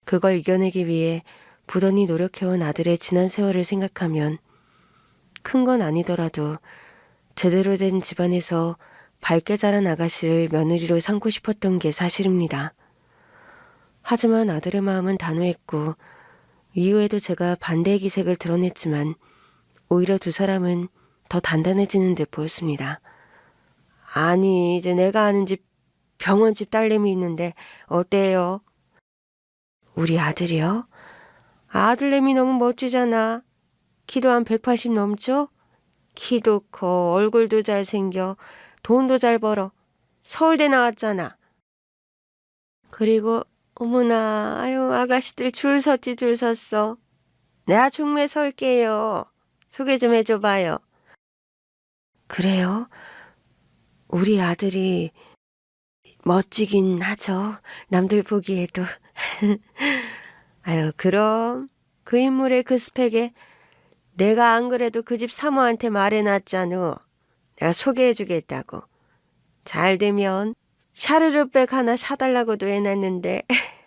A: 그걸 이겨내기 위해 부단히 노력해온 아들의 지난 세월을 생각하면 큰 건 아니더라도 제대로 된 집안에서 밝게 자란 아가씨를 며느리로 삼고 싶었던 게 사실입니다. 하지만 아들의 마음은 단호했고 이후에도 제가 반대의 기색을 드러냈지만 오히려 두 사람은 더 단단해지는 듯 보였습니다. 아니, 이제 내가 아는 집 병원집 딸내미 있는데 어때요? 우리 아들이요? 아들내미 너무 멋지잖아. 키도 한 180 넘죠? 키도 커, 얼굴도 잘생겨, 돈도 잘 벌어. 서울대 나왔잖아. 그리고 어머나, 아유, 아가씨들 줄 섰지 줄 섰어. 내가 중매 설게요. 소개 좀 해줘봐요. 그래요? 우리 아들이 멋지긴 하죠. 남들 보기에도. 아유, 그럼 그 인물의 그 스펙에 내가 안 그래도 그 집 사모한테 말해놨잖아. 내가 소개해주겠다고. 잘 되면 샤르르백 하나 사달라고도 해놨는데.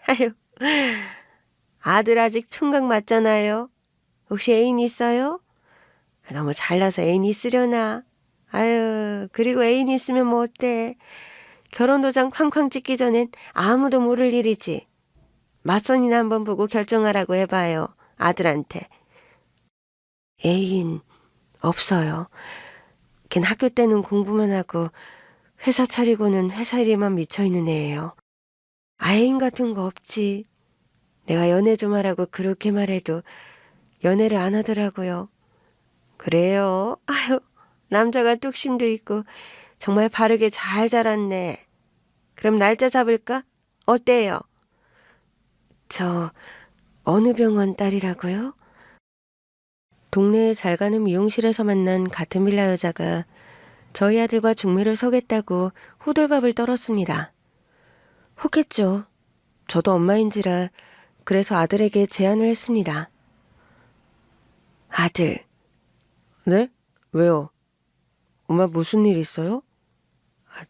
A: 아유, 아들 아직 총각 맞잖아요. 혹시 애인 있어요? 너무 잘나서 애인 있으려나? 아유, 그리고 애인 있으면 뭐 어때? 결혼도장 쾅쾅 찍기 전엔 아무도 모를 일이지. 맞선이나 한번 보고 결정하라고 해봐요. 아들한테. 애인 없어요. 걘 학교 때는 공부만 하고 회사 차리고는 회사 일에만 미쳐있는 애예요. 애인 같은 거 없지. 내가 연애 좀 하라고 그렇게 말해도 연애를 안 하더라고요. 그래요? 아유, 남자가 뚝심도 있고 정말 바르게 잘 자랐네. 그럼 날짜 잡을까? 어때요? 저 어느 병원 딸이라고요? 동네에 잘 가는 미용실에서 만난 같은 빌라 여자가 저희 아들과 중매를 서겠다고 호들갑을 떨었습니다. 혹했죠. 저도 엄마인지라 그래서 아들에게 제안을 했습니다. 아들. 네? 왜요? 엄마 무슨 일 있어요?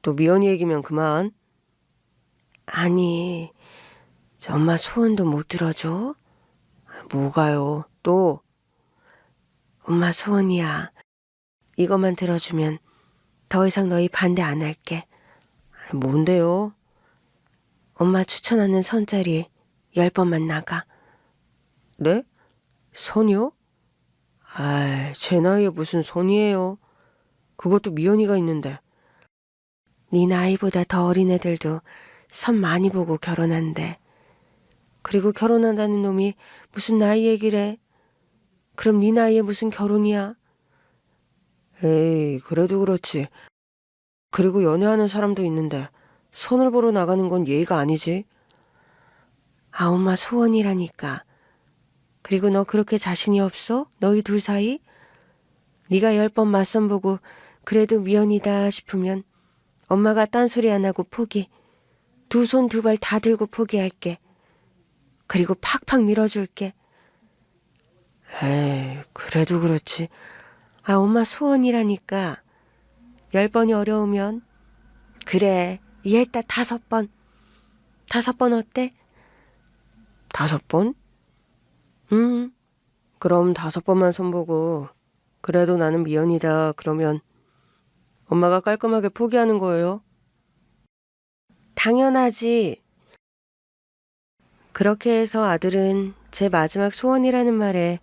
A: 또 미연이 얘기면 그만. 아니, 저 엄마 소원도 못 들어줘? 뭐가요? 또? 엄마 소원이야. 이것만 들어주면 더 이상 너희 반대 안 할게. 뭔데요? 엄마 추천하는 선자리 10번만 나가. 네? 선이요? 제 나이에 무슨 선이에요. 그것도 미연이가 있는데. 네 나이보다 더 어린 애들도 선 많이 보고 결혼한대. 그리고 결혼한다는 놈이 무슨 나이 얘기를 해. 그럼 네 나이에 무슨 결혼이야? 에이, 그래도 그렇지. 그리고 연애하는 사람도 있는데 선을 보러 나가는 건 예의가 아니지. 아, 엄마 소원이라니까. 그리고 너 그렇게 자신이 없어? 너희 둘 사이? 네가 10번 맞선 보고 그래도 미연이다 싶으면 엄마가 딴소리 안 하고 포기. 두 손 두 발 다 들고 포기할게. 그리고 팍팍 밀어줄게. 에이, 그래도 그렇지. 아, 엄마 소원이라니까. 10번이 어려우면 그래, 이해했다. 5번. 5번 어때? 5번? 그럼 5번만 손보고 그래도 나는 미연이다 그러면 엄마가 깔끔하게 포기하는 거예요? 당연하지. 그렇게 해서 아들은 제 마지막 소원이라는 말에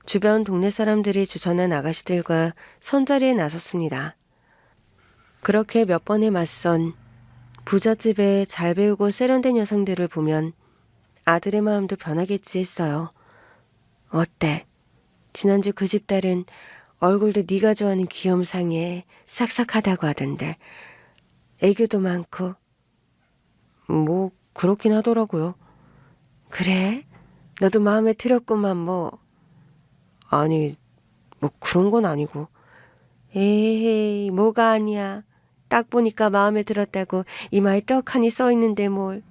A: 주변 동네 사람들이 주선한 아가씨들과 선자리에 나섰습니다. 그렇게 몇 번에 맞선 부잣집에 잘 배우고 세련된 여성들을 보면 아들의 마음도 변하겠지 했어요. 어때? 지난주 그 집 딸은 얼굴도 네가 좋아하는 귀염상에 싹싹하다고 하던데 애교도 많고. 뭐 그렇긴 하더라고요. 그래? 너도 마음에 들었구만 뭐. 아니, 뭐 그런 건 아니고. 에헤이, 뭐가 아니야. 딱 보니까 마음에 들었다고 이마에 떡하니 써있는데 뭘.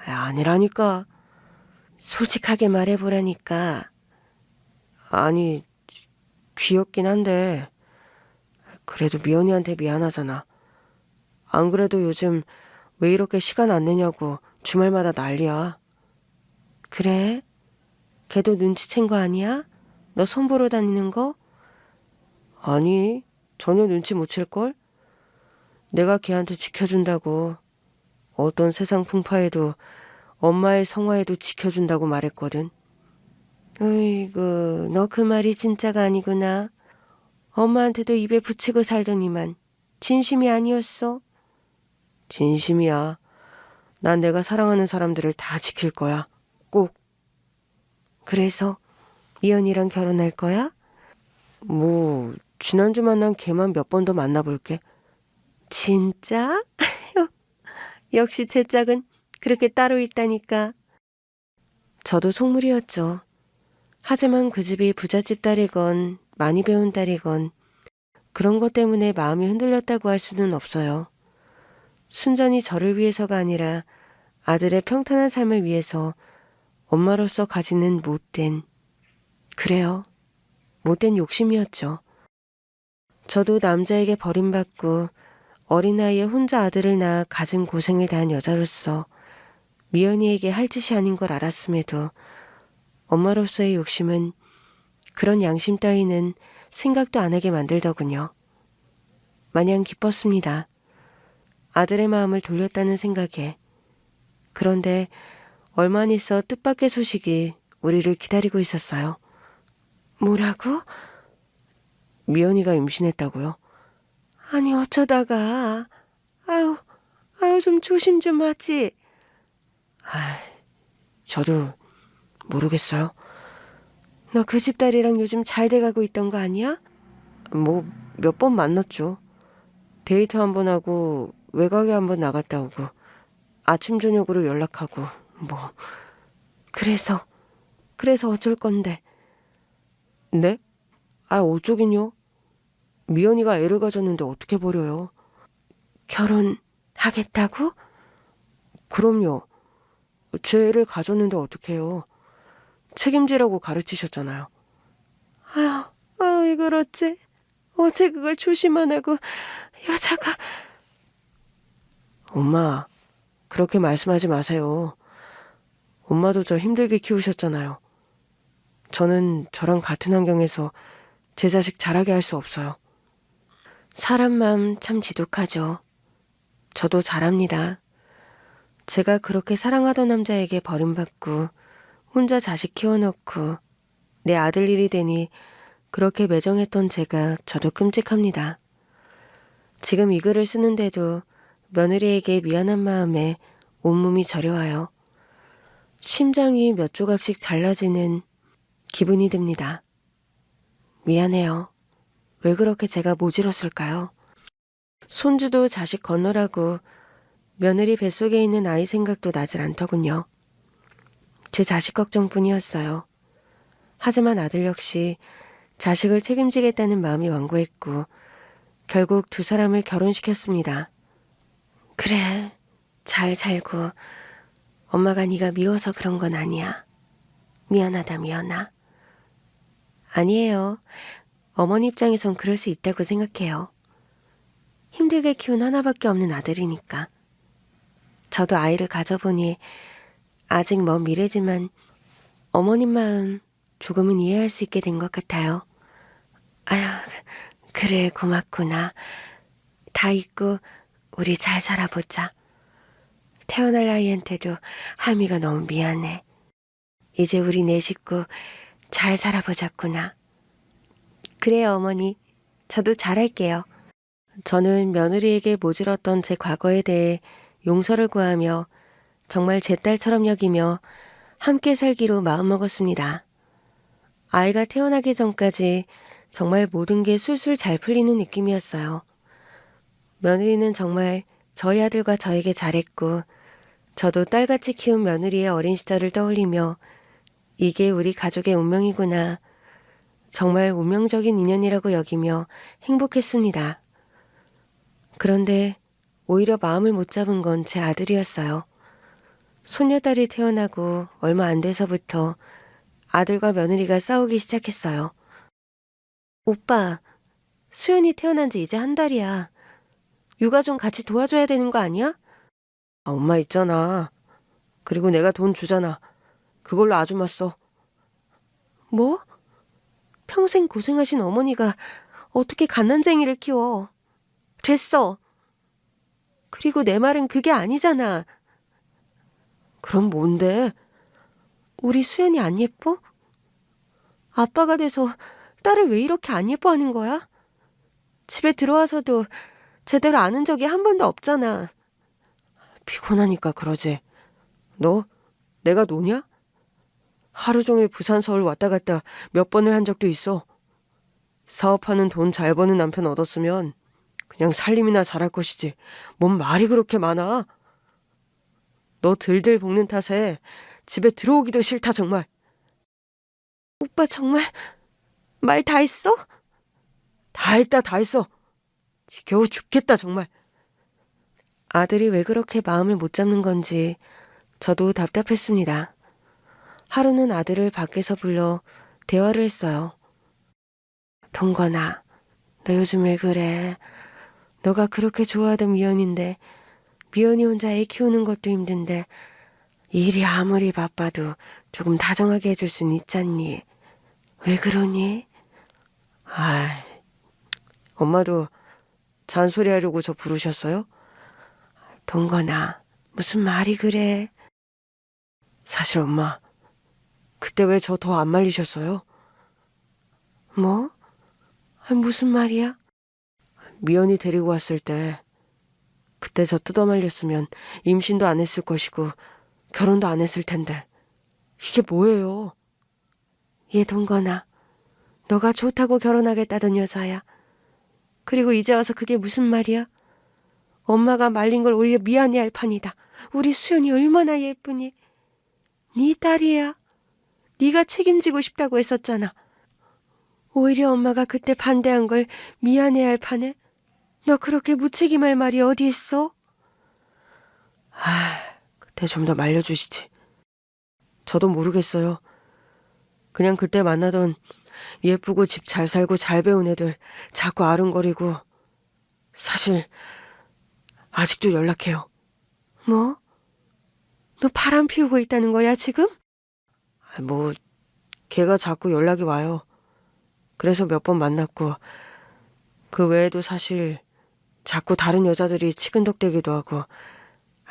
A: 아니라니까. 솔직하게 말해보라니까. 아니, 귀엽긴 한데 그래도 미연이한테 미안하잖아. 안 그래도 요즘 왜 이렇게 시간 안 내냐고 주말마다 난리야. 그래? 걔도 눈치챈 거 아니야? 너 손 보러 다니는 거? 아니, 전혀 눈치 못 챌걸? 내가 걔한테 지켜준다고. 어떤 세상 풍파에도 엄마의 성화에도 지켜준다고 말했거든. 어이구, 너 그 말이 진짜가 아니구나. 엄마한테도 입에 붙이고 살더니만 진심이 아니었어? 진심이야. 난 내가 사랑하는 사람들을 다 지킬 거야. 꼭. 그래서 미연이랑 결혼할 거야? 뭐 지난주 만난 걔만 몇 번 더 만나볼게. 진짜? 역시 제 짝은 그렇게 따로 있다니까. 저도 속물이었죠. 하지만 그 집이 부잣집 딸이건 많이 배운 딸이건 그런 것 때문에 마음이 흔들렸다고 할 수는 없어요. 순전히 저를 위해서가 아니라 아들의 평탄한 삶을 위해서 엄마로서 가지는 그래요. 못된 욕심이었죠. 저도 남자에게 버림받고 어린 나이에 혼자 아들을 낳아 갖은 고생을 다한 여자로서 미연이에게 할 짓이 아닌 걸 알았음에도 엄마로서의 욕심은 그런 양심 따위는 생각도 안 하게 만들더군요. 마냥 기뻤습니다. 아들의 마음을 돌렸다는 생각에. 그런데 얼마 안 있어 뜻밖의 소식이 우리를 기다리고 있었어요. 뭐라고? 미연이가 임신했다고요? 아니 어쩌다가. 아유 좀 조심 좀 하지. 저도 모르겠어요. 너 그 집 딸이랑 요즘 잘 돼가고 있던 거 아니야? 뭐 몇 번 만났죠. 데이트 한 번 하고 외곽에 한 번 나갔다 오고 아침 저녁으로 연락하고 뭐. 그래서 어쩔 건데. 네? 어쩌긴요. 미연이가 애를 가졌는데 어떻게 버려요. 결혼하겠다고? 그럼요. 제 애를 가졌는데 어떡해요. 책임지라고 가르치셨잖아요. 왜 그렇지? 어째 그걸 조심 안 하고 여자가. 엄마, 그렇게 말씀하지 마세요. 엄마도 저 힘들게 키우셨잖아요. 저는 저랑 같은 환경에서 제 자식 잘하게 할 수 없어요. 사람 마음 참 지독하죠. 저도 잘합니다. 제가 그렇게 사랑하던 남자에게 버림받고 혼자 자식 키워놓고 내 아들 일이 되니 그렇게 매정했던 제가 저도 끔찍합니다. 지금 이 글을 쓰는데도 며느리에게 미안한 마음에 온몸이 저려와요. 심장이 몇 조각씩 잘라지는 기분이 듭니다. 미안해요. 왜 그렇게 제가 모질었을까요? 손주도 자식 건너라고 며느리 뱃속에 있는 아이 생각도 나질 않더군요. 제 자식 걱정뿐이었어요. 하지만 아들 역시 자식을 책임지겠다는 마음이 완고했고 결국 두 사람을 결혼시켰습니다. 그래, 잘 살고 엄마가 네가 미워서 그런 건 아니야. 미안하다 미연아. 아니에요. 어머니 입장에선 그럴 수 있다고 생각해요. 힘들게 키운 하나밖에 없는 아들이니까. 저도 아이를 가져보니 아직 먼 미래지만 어머님 마음 조금은 이해할 수 있게 된 것 같아요. 아휴, 그래 고맙구나. 다 잊고 우리 잘 살아보자. 태어날 아이한테도 할미가 너무 미안해. 이제 우리 네 식구 잘 살아보자꾸나. 그래요 어머니. 저도 잘할게요. 저는 며느리에게 모질었던 제 과거에 대해 용서를 구하며 정말 제 딸처럼 여기며 함께 살기로 마음먹었습니다. 아이가 태어나기 전까지 정말 모든 게 술술 잘 풀리는 느낌이었어요. 며느리는 정말 저희 아들과 저에게 잘했고 저도 딸같이 키운 며느리의 어린 시절을 떠올리며 이게 우리 가족의 운명이구나. 정말 운명적인 인연이라고 여기며 행복했습니다. 그런데 오히려 마음을 못 잡은 건 제 아들이었어요. 손녀딸이 태어나고 얼마 안 돼서부터 아들과 며느리가 싸우기 시작했어요. 오빠, 수연이 태어난 지 이제 한 달이야. 육아 좀 같이 도와줘야 되는 거 아니야? 아, 엄마 있잖아. 그리고 내가 돈 주잖아. 그걸로 아줌마 써. 뭐? 평생 고생하신 어머니가 어떻게 갓난쟁이를 키워. 됐어. 그리고 내 말은 그게 아니잖아. 그럼 뭔데? 우리 수연이 안 예뻐? 아빠가 돼서 딸을 왜 이렇게 안 예뻐하는 거야? 집에 들어와서도 제대로 아는 적이 한 번도 없잖아. 피곤하니까 그러지. 너 내가 노냐? 하루 종일 부산 서울 왔다 갔다 몇 번을 한 적도 있어. 사업하는 돈 잘 버는 남편 얻었으면 그냥 살림이나 잘할 것이지. 뭔 말이 그렇게 많아? 너 들들 볶는 탓에 집에 들어오기도 싫다 정말. 오빠 정말 말 다 했어? 다 했다 다 했어. 지겨워 죽겠다 정말. 아들이 왜 그렇게 마음을 못 잡는 건지 저도 답답했습니다. 하루는 아들을 밖에서 불러 대화를 했어요. 동건아, 너 요즘 왜 그래? 너가 그렇게 좋아하던 미연인데 미연이 혼자 애 키우는 것도 힘든데 일이 아무리 바빠도 조금 다정하게 해줄 순 있잖니. 왜 그러니? 아, 엄마도 잔소리 하려고 저 부르셨어요? 동건아, 무슨 말이 그래? 사실 엄마, 그때 왜 저 더 안 말리셨어요? 뭐? 무슨 말이야? 미연이 데리고 왔을 때 그때 저 뜯어말렸으면 임신도 안 했을 것이고 결혼도 안 했을 텐데 이게 뭐예요? 얘 동건아, 너가 좋다고 결혼하겠다던 여자야. 그리고 이제 와서 그게 무슨 말이야? 엄마가 말린 걸 오히려 미안해할 판이다. 우리 수연이 얼마나 예쁘니? 네 딸이야. 네가 책임지고 싶다고 했었잖아. 오히려 엄마가 그때 반대한 걸 미안해할 판에 너 그렇게 무책임할 말이 어디 있어? 그때 좀 더 말려주시지. 저도 모르겠어요. 그냥 그때 만나던 예쁘고 집 잘 살고 잘 배운 애들 자꾸 아른거리고 사실 아직도 연락해요. 뭐? 너 바람 피우고 있다는 거야 지금? 뭐 걔가 자꾸 연락이 와요. 그래서 몇 번 만났고 그 외에도 사실 자꾸 다른 여자들이 치근덕대기도 하고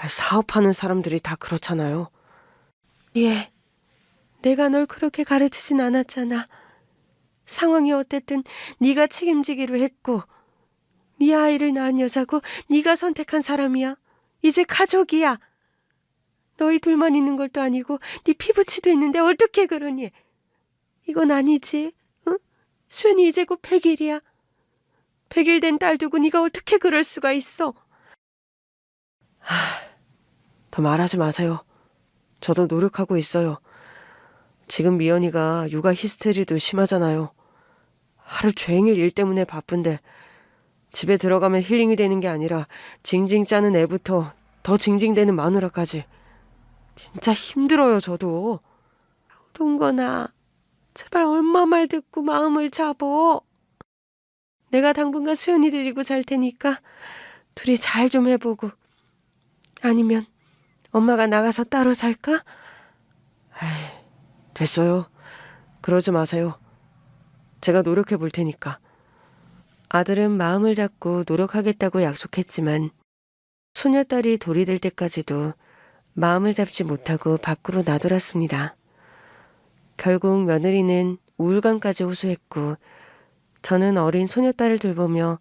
A: 사업하는 사람들이 다 그렇잖아요. 예, 내가 널 그렇게 가르치진 않았잖아. 상황이 어땠든 네가 책임지기로 했고 네 아이를 낳은 여자고 네가 선택한 사람이야. 이제 가족이야. 너희 둘만 있는 것도 아니고 네 피부치도 있는데 어떻게 그러니? 이건 아니지. 응? 수연이 이제 곧 100일이야. 100일 된 딸 두고 네가 어떻게 그럴 수가 있어? 더 말하지 마세요. 저도 노력하고 있어요. 지금 미연이가 육아 히스테리도 심하잖아요. 하루 종일 일 때문에 바쁜데 집에 들어가면 힐링이 되는 게 아니라 징징 짜는 애부터 더 징징대는 마누라까지. 진짜 힘들어요, 저도. 동건아, 제발 엄마 말 듣고 마음을 잡어. 내가 당분간 수연이 데리고 잘 테니까 둘이 잘 좀 해보고. 아니면 엄마가 나가서 따로 살까? 에이, 됐어요. 그러지 마세요. 제가 노력해 볼 테니까. 아들은 마음을 잡고 노력하겠다고 약속했지만 소녀딸이 돌이 될 때까지도 마음을 잡지 못하고 밖으로 나돌았습니다. 결국 며느리는 우울감까지 호소했고 저는 어린 소녀딸을 돌보며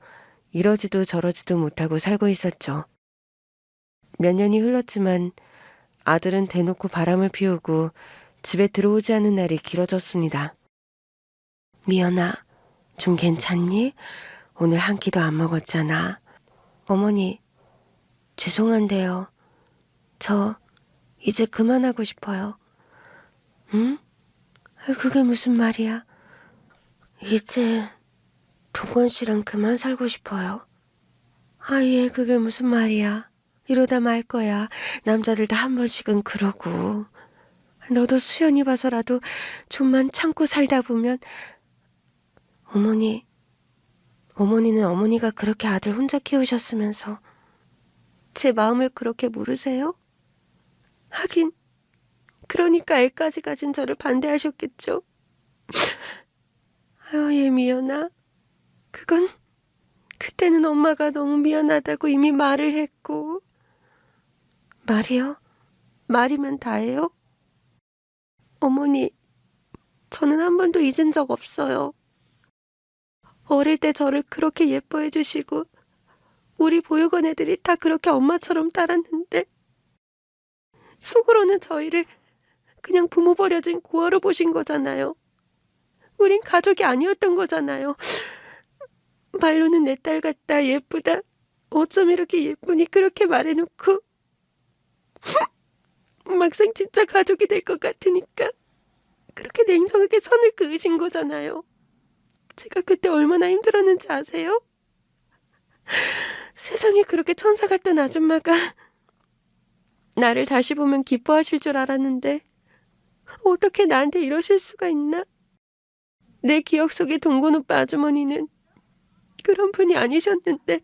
A: 이러지도 저러지도 못하고 살고 있었죠. 몇 년이 흘렀지만 아들은 대놓고 바람을 피우고 집에 들어오지 않는 날이 길어졌습니다. 미연아, 좀 괜찮니? 오늘 한 끼도 안 먹었잖아. 어머니, 죄송한데요. 저 이제 그만하고 싶어요. 응? 그게 무슨 말이야? 이제 동건 씨랑 그만 살고 싶어요. 예, 그게 무슨 말이야. 이러다 말 거야. 남자들 다 한 번씩은 그러고. 너도 수연이 봐서라도 좀만 참고 살다 보면. 어머니는 어머니가 그렇게 아들 혼자 키우셨으면서 제 마음을 그렇게 모르세요? 하긴 그러니까 애까지 가진 저를 반대하셨겠죠. 얘 미연아. 그건 그때는 엄마가 너무 미안하다고 이미 말을 했고. 말이요? 말이면 다예요? 어머니, 저는 한 번도 잊은 적 없어요. 어릴 때 저를 그렇게 예뻐해 주시고 우리 보육원 애들이 다 그렇게 엄마처럼 따랐는데 속으로는 저희를 그냥 부모 버려진 고아로 보신 거잖아요. 우린 가족이 아니었던 거잖아요. 말로는 내 딸 같다, 예쁘다. 어쩜 이렇게 예쁘니 그렇게 말해놓고 막상 진짜 가족이 될 것 같으니까 그렇게 냉정하게 선을 그으신 거잖아요. 제가 그때 얼마나 힘들었는지 아세요? 세상에 그렇게 천사 같던 아줌마가 나를 다시 보면 기뻐하실 줄 알았는데 어떻게 나한테 이러실 수가 있나? 내 기억 속의 동건 오빠 아주머니는 그런 분이 아니셨는데.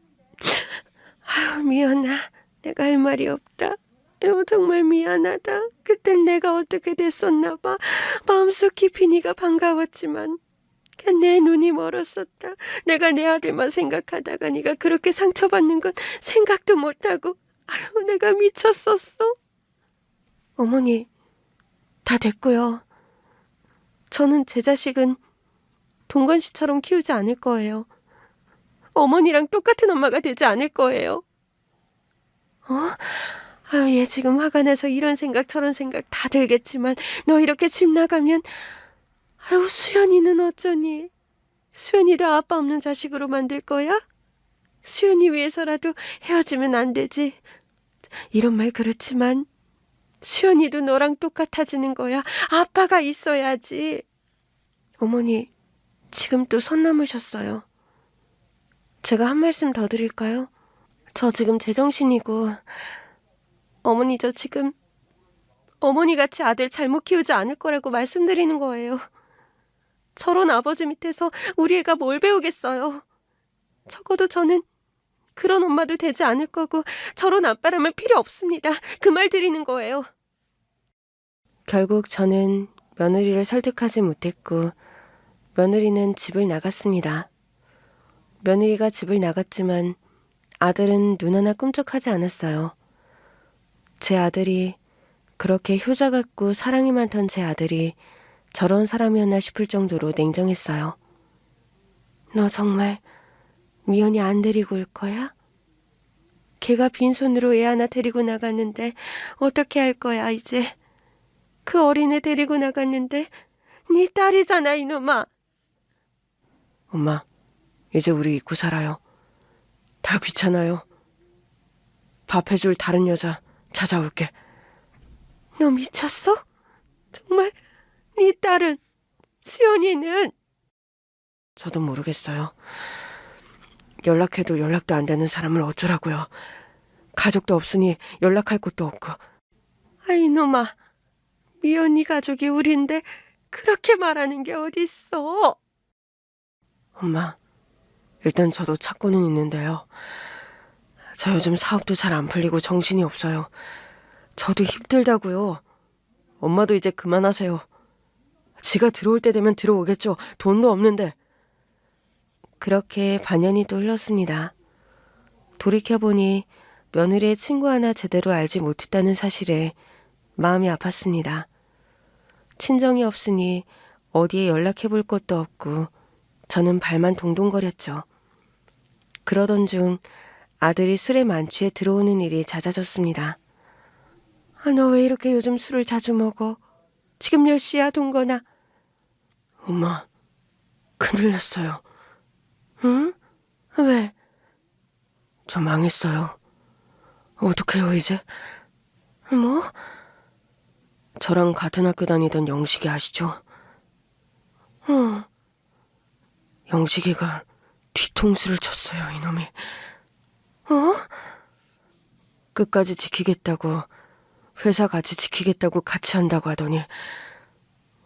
A: 미안하. 내가 할 말이 없다. 정말 미안하다. 그땐 내가 어떻게 됐었나 봐. 마음속 깊이 네가 반가웠지만 내 눈이 멀었었다. 내가 내 아들만 생각하다가 네가 그렇게 상처받는 건 생각도 못하고. 내가 미쳤었어. 어머니, 다 됐고요. 저는 제 자식은 동건 씨처럼 키우지 않을 거예요. 어머니랑 똑같은 엄마가 되지 않을 거예요. 얘 지금 화가 나서 이런 생각 저런 생각 다 들겠지만 너 이렇게 집 나가면 수연이는 어쩌니? 수연이도 아빠 없는 자식으로 만들 거야? 수연이 위해서라도 헤어지면 안 되지. 이런 말 그렇지만 수연이도 너랑 똑같아지는 거야. 아빠가 있어야지. 어머니, 지금 또 선 넘으셨어요. 제가 한 말씀 더 드릴까요? 저 지금 제정신이고 어머니 저 지금 어머니같이 아들 잘못 키우지 않을 거라고 말씀드리는 거예요. 저런 아버지 밑에서 우리 애가 뭘 배우겠어요. 적어도 저는 그런 엄마도 되지 않을 거고 저런 아빠라면 필요 없습니다. 그 말 드리는 거예요. 결국 저는 며느리를 설득하지 못했고 며느리는 집을 나갔습니다. 며느리가 집을 나갔지만 아들은 눈 하나 꿈쩍하지 않았어요. 제 아들이 그렇게 효자 같고 사랑이 많던 제 아들이 저런 사람이었나 싶을 정도로 냉정했어요. 너 정말 미연이 안 데리고 올 거야? 걔가 빈손으로 애 하나 데리고 나갔는데 어떻게 할 거야 이제? 그 어린애 데리고 나갔는데 네 딸이잖아 이놈아. 엄마, 이제 우리 잊고 살아요. 다 귀찮아요. 밥 해줄 다른 여자 찾아올게. 너 미쳤어? 정말 네 딸은, 수연이는? 저도 모르겠어요. 연락해도 연락도 안 되는 사람을 어쩌라고요. 가족도 없으니 연락할 곳도 없고. 아 이놈아, 미연이 가족이 우린데 그렇게 말하는 게 어딨어. 엄마, 일단 저도 찾고는 있는데요. 저 요즘 사업도 잘 안 풀리고 정신이 없어요. 저도 힘들다고요. 엄마도 이제 그만하세요. 지가 들어올 때 되면 들어오겠죠. 돈도 없는데. 그렇게 반년이 또 흘렀습니다. 돌이켜보니 며느리의 친구 하나 제대로 알지 못했다는 사실에 마음이 아팠습니다. 친정이 없으니 어디에 연락해볼 곳도 없고 저는 발만 동동거렸죠. 그러던 중 아들이 술에 만취해 들어오는 일이 잦아졌습니다. 아, 너 왜 이렇게 요즘 술을 자주 먹어? 지금 몇 시야, 동건아? 엄마, 큰일 났어요. 응? 왜? 저 망했어요. 어떡해요, 이제? 뭐? 저랑 같은 학교 다니던 영식이 아시죠? 영식이가 뒤통수를 쳤어요, 이놈이. 끝까지 지키겠다고, 회사 같이 지키겠다고 같이 한다고 하더니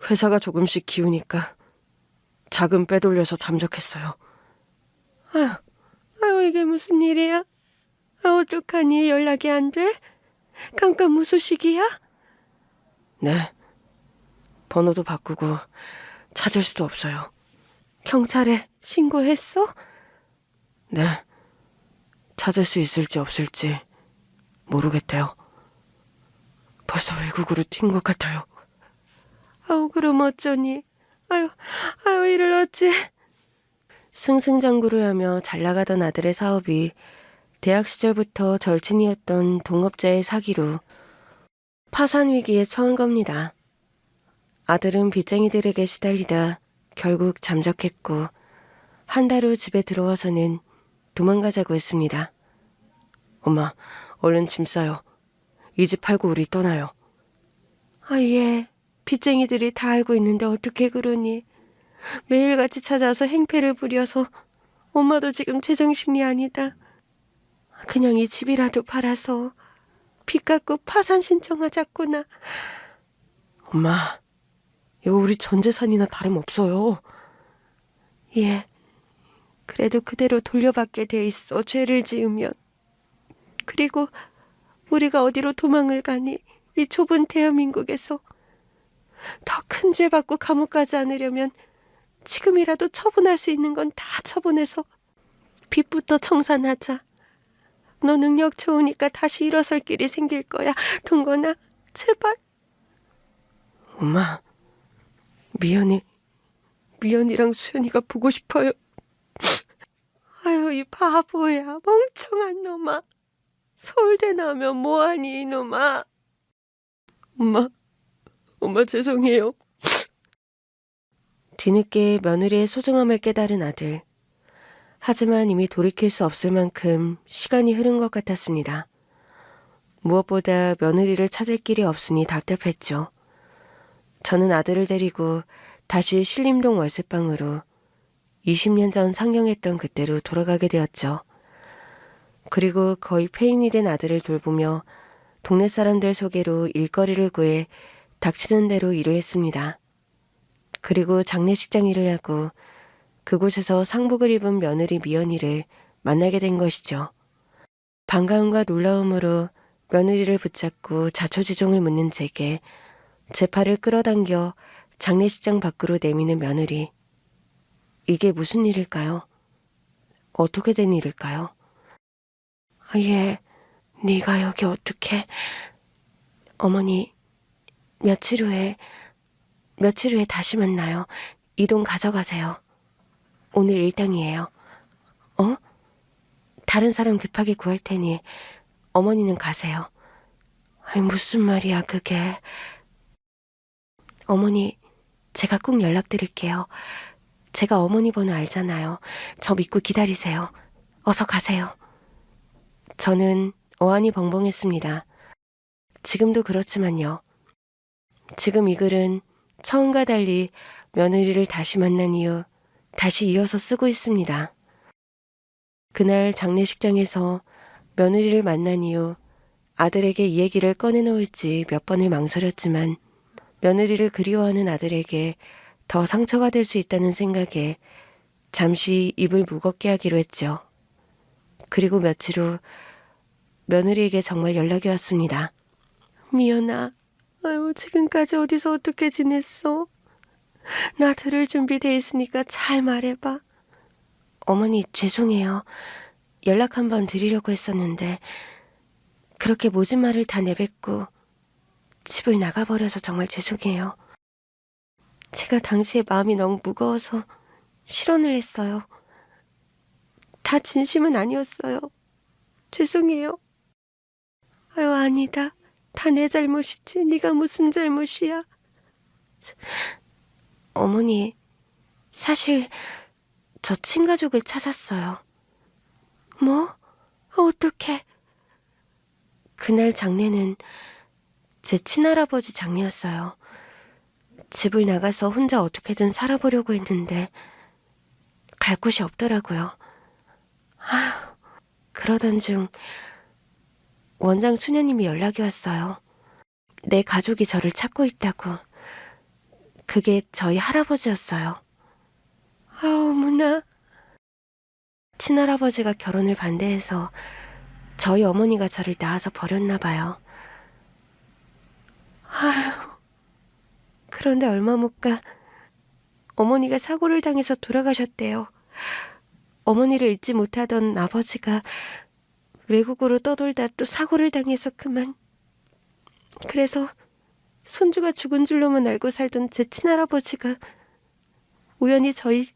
A: 회사가 조금씩 기우니까 자금 빼돌려서 잠적했어요. 아유, 이게 무슨 일이야? 어떡하니 연락이 안 돼? 깜깜무소식이야? 네. 번호도 바꾸고 찾을 수도 없어요. 경찰에 신고했어? 네. 찾을 수 있을지 없을지 모르겠대요. 벌써 외국으로 튄 것 같아요. 아우, 그럼 어쩌니? 아유, 이를 어찌. 승승장구를 하며 잘 나가던 아들의 사업이 대학 시절부터 절친이었던 동업자의 사기로 파산 위기에 처한 겁니다. 아들은 빚쟁이들에게 시달리다 결국 잠적했고 한 달 후 집에 들어와서는 도망가자고 했습니다. 엄마, 얼른 짐 싸요. 이 집 팔고 우리 떠나요. 아, 예. 빚쟁이들이 다 알고 있는데 어떻게 그러니. 매일같이 찾아와서 행패를 부려서 엄마도 지금 제정신이 아니다. 그냥 이 집이라도 팔아서 빚 갚고 파산 신청하자꾸나. 엄마, 이거 우리 전 재산이나 다름없어요. 예, 그래도 그대로 돌려받게 돼 있어, 죄를 지으면. 그리고 우리가 어디로 도망을 가니, 이 좁은 대한민국에서. 더 큰 죄 받고 감옥 가지 않으려면 지금이라도 처분할 수 있는 건 다 처분해서 빚부터 청산하자. 너 능력 좋으니까 다시 일어설 길이 생길 거야. 동건아, 제발. 엄마, 미연이랑 수연이가 보고 싶어요. 아유, 이 바보야, 멍청한 놈아. 서울대 나오면 뭐하니, 이놈아. 엄마 죄송해요. 뒤늦게 며느리의 소중함을 깨달은 아들. 하지만 이미 돌이킬 수 없을 만큼 시간이 흐른 것 같았습니다. 무엇보다 며느리를 찾을 길이 없으니 답답했죠. 저는 아들을 데리고 다시 신림동 월세방으로 20년 전 상경했던 그때로 돌아가게 되었죠. 그리고 거의 폐인이 된 아들을 돌보며 동네 사람들 소개로 일거리를 구해 닥치는 대로 일을 했습니다. 그리고 장례식장 일을 하고 그곳에서 상복을 입은 며느리 미연이를 만나게 된 것이죠. 반가움과 놀라움으로 며느리를 붙잡고 자초지종을 묻는 제게 제 팔을 끌어당겨 장례식장 밖으로 내미는 며느리. 이게 무슨 일일까요? 어떻게 된 일일까요? 예, 네가 여기 어떻게... 어머니, 며칠 후에 다시 만나요. 이 돈 가져가세요. 오늘 일당이에요. 어? 다른 사람 급하게 구할 테니 어머니는 가세요. 아이, 무슨 말이야 그게. 어머니, 제가 꼭 연락드릴게요. 제가 어머니 번호 알잖아요. 저 믿고 기다리세요. 어서 가세요. 저는 어안이 벙벙했습니다. 지금도 그렇지만요. 지금 이 글은 처음과 달리 며느리를 다시 만난 이후 다시 이어서 쓰고 있습니다. 그날 장례식장에서 며느리를 만난 이후 아들에게 이 얘기를 꺼내놓을지 몇 번을 망설였지만 며느리를 그리워하는 아들에게 더 상처가 될 수 있다는 생각에 잠시 입을 무겁게 하기로 했죠. 그리고 며칠 후 며느리에게 정말 연락이 왔습니다. 미연아, 아유, 지금까지 어디서 어떻게 지냈어? 나 들을 준비돼 있으니까 잘 말해봐. 어머니, 죄송해요. 연락 한번 드리려고 했었는데 그렇게 모진 말을 다 내뱉고 집을 나가버려서 정말 죄송해요. 제가 당시에 마음이 너무 무거워서 실언을 했어요. 다 진심은 아니었어요. 죄송해요. 아유, 아니다. 다 내 잘못이지. 네가 무슨 잘못이야. 어머니, 사실 저 친가족을 찾았어요. 뭐? 어떡해. 그날 장례는 제 친할아버지 장례였어요. 집을 나가서 혼자 어떻게든 살아보려고 했는데 갈 곳이 없더라고요. 그러던 중 원장 수녀님이 연락이 왔어요. 내 가족이 저를 찾고 있다고. 그게 저희 할아버지였어요. 어머나. 친할아버지가 결혼을 반대해서 저희 어머니가 저를 낳아서 버렸나 봐요. 그런데 얼마 못 가 어머니가 사고를 당해서 돌아가셨대요. 어머니를 잊지 못하던 아버지가 외국으로 떠돌다 또 사고를 당해서 그만. 그래서 손주가 죽은 줄로만 알고 살던 제 친할아버지가 우연히 저희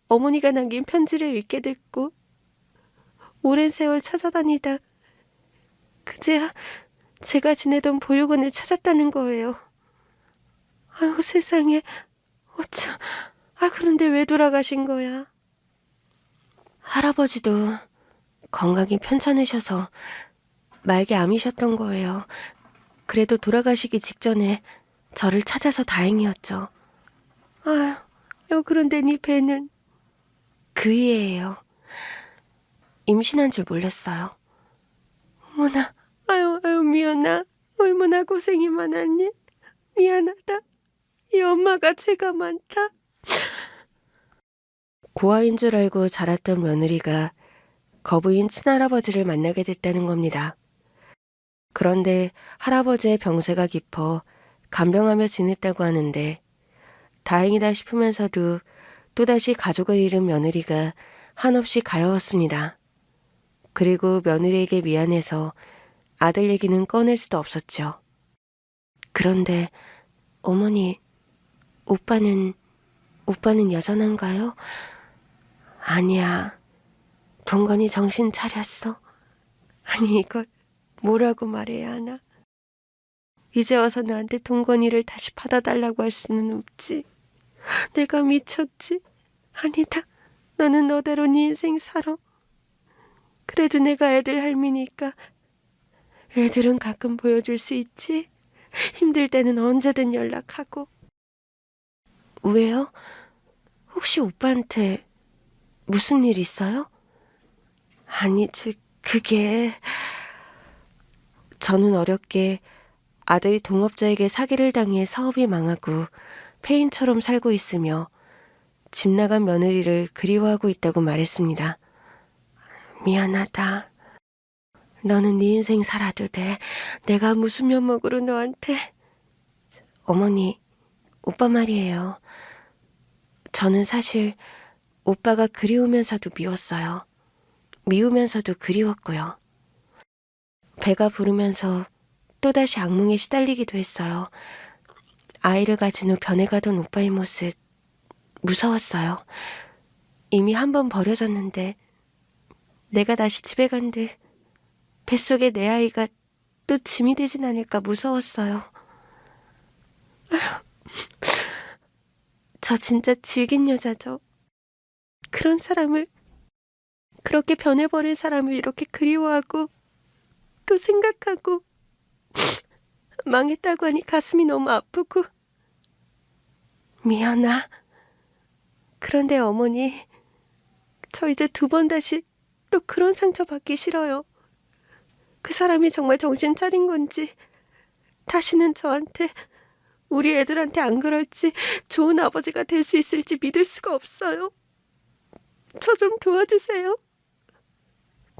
A: 어머니가 남긴 편지를 읽게 됐고 오랜 세월 찾아다니다 그제야 제가 지내던 보육원을 찾았다는 거예요. 아유, 세상에. 어쩜. 그런데 왜 돌아가신 거야? 할아버지도 건강이 편찮으셔서 말기 암이셨던 거예요. 그래도 돌아가시기 직전에 저를 찾아서 다행이었죠. 아유, 그런데 네 배는? 그 위에예요. 임신한 줄 몰랐어요. 어머나, 아유, 미연아. 얼마나 고생이 많았니? 미안하다. 이 엄마가 죄가 많다. 고아인 줄 알고 자랐던 며느리가 거부인 친할아버지를 만나게 됐다는 겁니다. 그런데 할아버지의 병세가 깊어 간병하며 지냈다고 하는데 다행이다 싶으면서도 또다시 가족을 잃은 며느리가 한없이 가여웠습니다. 그리고 며느리에게 미안해서 아들 얘기는 꺼낼 수도 없었죠. 그런데 어머니, 오빠는 여전한가요? 아니야. 동건이 정신 차렸어. 아니, 이걸 뭐라고 말해야 하나? 이제 와서 나한테 동건이를 다시 받아달라고 할 수는 없지. 내가 미쳤지. 아니다. 너는 너대로 네 인생 살아. 그래도 내가 애들 할미니까 애들은 가끔 보여줄 수 있지. 힘들 때는 언제든 연락하고. 왜요? 혹시 오빠한테 무슨 일 있어요? 아니지, 그게... 저는 어렵게 아들이 동업자에게 사기를 당해 사업이 망하고 폐인처럼 살고 있으며 집 나간 며느리를 그리워하고 있다고 말했습니다. 미안하다. 너는 네 인생 살아도 돼. 내가 무슨 면목으로 너한테... 어머니, 오빠 말이에요. 저는 사실 오빠가 그리우면서도 미웠어요. 미우면서도 그리웠고요. 배가 부르면서 또다시 악몽에 시달리기도 했어요. 아이를 가진 후 변해가던 오빠의 모습 무서웠어요. 이미 한 번 버려졌는데 내가 다시 집에 간들 뱃속에 내 아이가 또 짐이 되진 않을까 무서웠어요. 저 진짜 질긴 여자죠. 그런 사람을, 그렇게 변해버린 사람을 이렇게 그리워하고 또 생각하고 망했다고 하니 가슴이 너무 아프고. 미연아. 그런데 어머니, 저 이제 2번 다시 또 그런 상처 받기 싫어요. 그 사람이 정말 정신 차린 건지, 다시는 저한테, 우리 애들한테 안 그럴지, 좋은 아버지가 될 수 있을지 믿을 수가 없어요. 저 좀 도와주세요.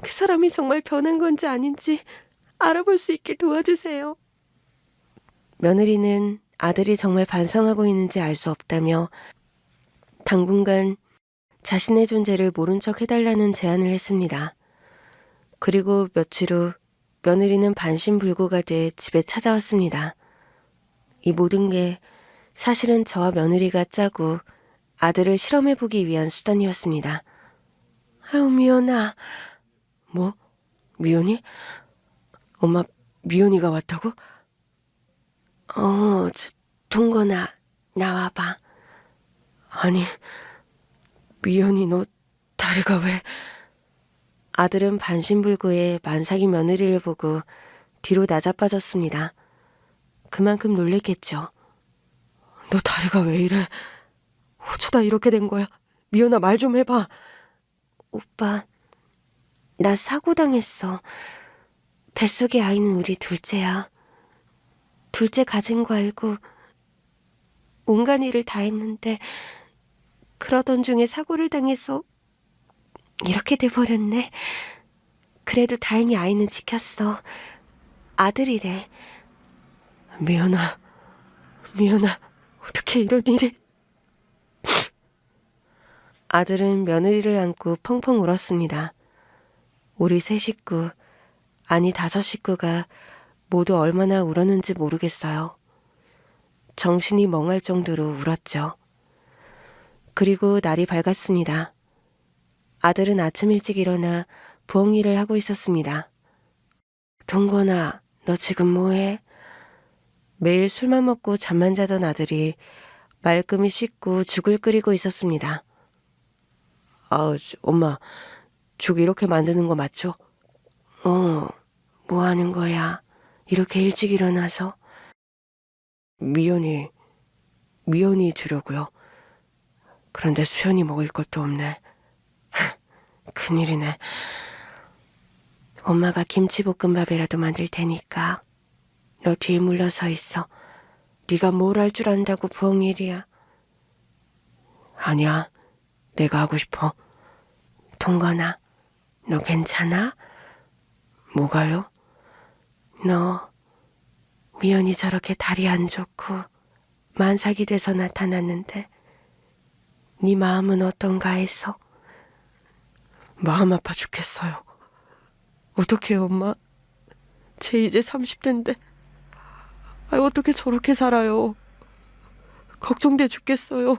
A: 그 사람이 정말 변한 건지 아닌지 알아볼 수 있게 도와주세요. 며느리는 아들이 정말 반성하고 있는지 알 수 없다며 당분간 자신의 존재를 모른 척 해달라는 제안을 했습니다. 그리고 며칠 후 며느리는 반신불구가 돼 집에 찾아왔습니다. 이 모든 게 사실은 저와 며느리가 짜고 아들을 실험해보기 위한 수단이었습니다. 아유, 미연아. 뭐? 미연이? 엄마, 미연이가 왔다고? 동건아, 나와봐. 아니, 미연이 너 다리가 왜... 아들은 반신불구의 만삭이 며느리를 보고 뒤로 낮아빠졌습니다. 그만큼 놀랬겠죠. 너 다리가 왜 이래? 어쩌다 이렇게 된 거야? 미연아, 말 좀 해봐. 오빠, 나 사고 당했어. 뱃속의 아이는 우리 둘째야. 둘째 가진 거 알고 온갖 일을 다 했는데 그러던 중에 사고를 당해서 이렇게 돼버렸네. 그래도 다행히 아이는 지켰어. 아들이래. 미연아, 어떻게 이런 일이... 아들은 며느리를 안고 펑펑 울었습니다. 우리 3식구, 아니 5식구가 모두 얼마나 울었는지 모르겠어요. 정신이 멍할 정도로 울었죠. 그리고 날이 밝았습니다. 아들은 아침 일찍 일어나 부엌 일을 하고 있었습니다. 동건아, 너 지금 뭐해? 매일 술만 먹고 잠만 자던 아들이 말끔히 씻고 죽을 끓이고 있었습니다. 엄마, 죽 이렇게 만드는 거 맞죠? 뭐 하는 거야? 이렇게 일찍 일어나서? 미연이 주려고요. 그런데 수연이 먹을 것도 없네. 큰일이네. 엄마가 김치볶음밥이라도 만들 테니까 너 뒤에 물러서 있어. 네가 뭘 할 줄 안다고 부엌 일이야. 아니야, 내가 하고 싶어. 동건아, 너 괜찮아? 뭐가요? 너 미연이 저렇게 다리 안 좋고 만삭이 돼서 나타났는데 네 마음은 어떤가 해서. 마음 아파 죽겠어요. 어떡해요, 엄마? 쟤 이제 30대인데 어떻게 저렇게 살아요. 걱정돼 죽겠어요.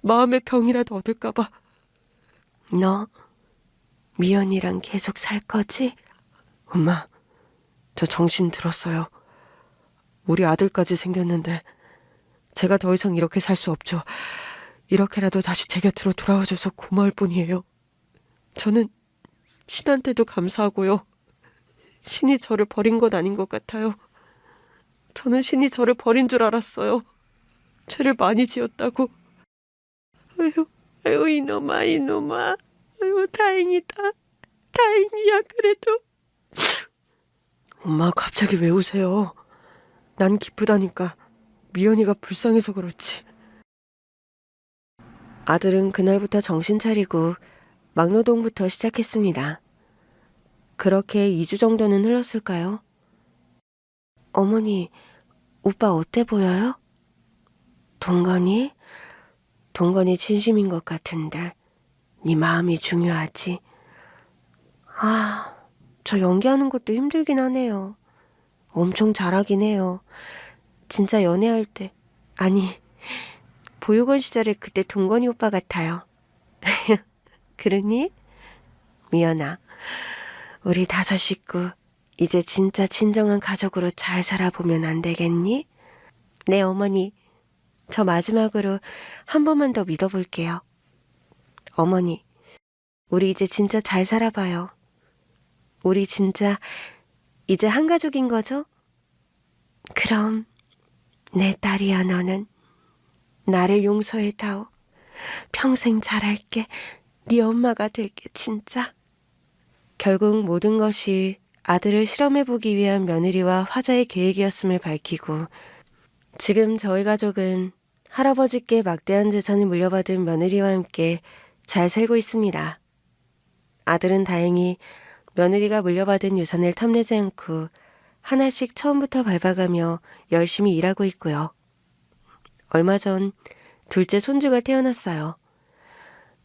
A: 마음의 병이라도 얻을까 봐. 너 미연이랑 계속 살 거지? 엄마, 저 정신 들었어요. 우리 아들까지 생겼는데 제가 더 이상 이렇게 살 수 없죠. 이렇게라도 다시 제 곁으로 돌아와줘서 고마울 뿐이에요. 저는 신한테도 감사하고요. 신이 저를 버린 건 아닌 것 같아요. 저는 신이 저를 버린 줄 알았어요. 죄를 많이 지었다고. 아유, 이놈아. 아유, 다행이다. 다행이야, 그래도. 엄마, 갑자기 왜 우세요? 난 기쁘다니까. 미연이가 불쌍해서 그렇지. 아들은 그날부터 정신 차리고 막노동부터 시작했습니다. 그렇게 2주 정도는 흘렀을까요? 어머니, 오빠 어때 보여요? 동건이? 동건이 진심인 것 같은데 네 마음이 중요하지. 저 연기하는 것도 힘들긴 하네요. 엄청 잘하긴 해요. 진짜 연애할 때, 아니, 보육원 시절에 그때 동건이 오빠 같아요. 그러니? 미연아, 우리 5 식구 이제 진짜 진정한 가족으로 잘 살아보면 안 되겠니? 네, 어머니. 저 마지막으로 한 번만 더 믿어볼게요. 어머니, 우리 이제 진짜 잘 살아봐요. 우리 진짜 이제 한 가족인 거죠? 그럼 내 딸이야 너는. 나를 용서해다오. 평생 잘할게. 네 엄마가 될게 진짜. 결국 모든 것이 아들을 실험해보기 위한 며느리와 화자의 계획이었음을 밝히고 지금 저희 가족은 할아버지께 막대한 재산을 물려받은 며느리와 함께 잘 살고 있습니다. 아들은 다행히 며느리가 물려받은 유산을 탐내지 않고 하나씩 처음부터 밟아가며 열심히 일하고 있고요. 얼마 전 둘째 손주가 태어났어요.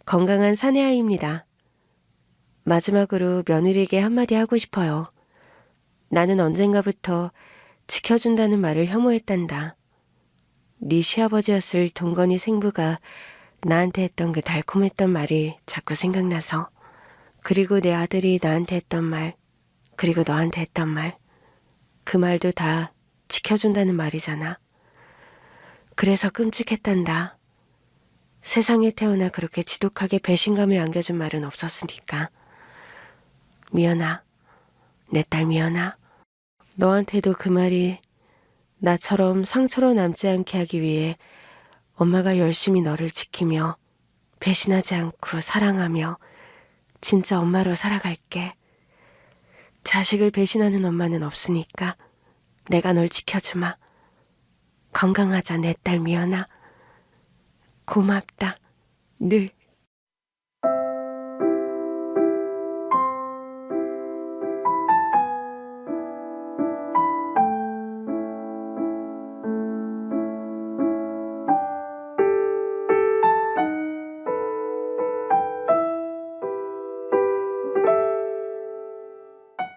A: 건강한 사내아이입니다. 마지막으로 며느리에게 한마디 하고 싶어요. 나는 언젠가부터 지켜준다는 말을 혐오했단다. 네 시아버지였을 동건이 생부가 나한테 했던 그 달콤했던 말이 자꾸 생각나서, 그리고 내 아들이 나한테 했던 말, 그리고 너한테 했던 말, 그 말도 다 지켜준다는 말이잖아. 그래서 끔찍했단다. 세상에 태어나 그렇게 지독하게 배신감을 안겨준 말은 없었으니까. 미연아, 내 딸 미연아, 너한테도 그 말이 나처럼 상처로 남지 않게 하기 위해 엄마가 열심히 너를 지키며 배신하지 않고 사랑하며 진짜 엄마로 살아갈게. 자식을 배신하는 엄마는 없으니까 내가 널 지켜주마. 건강하자 내 딸 미연아. 고맙다. 늘.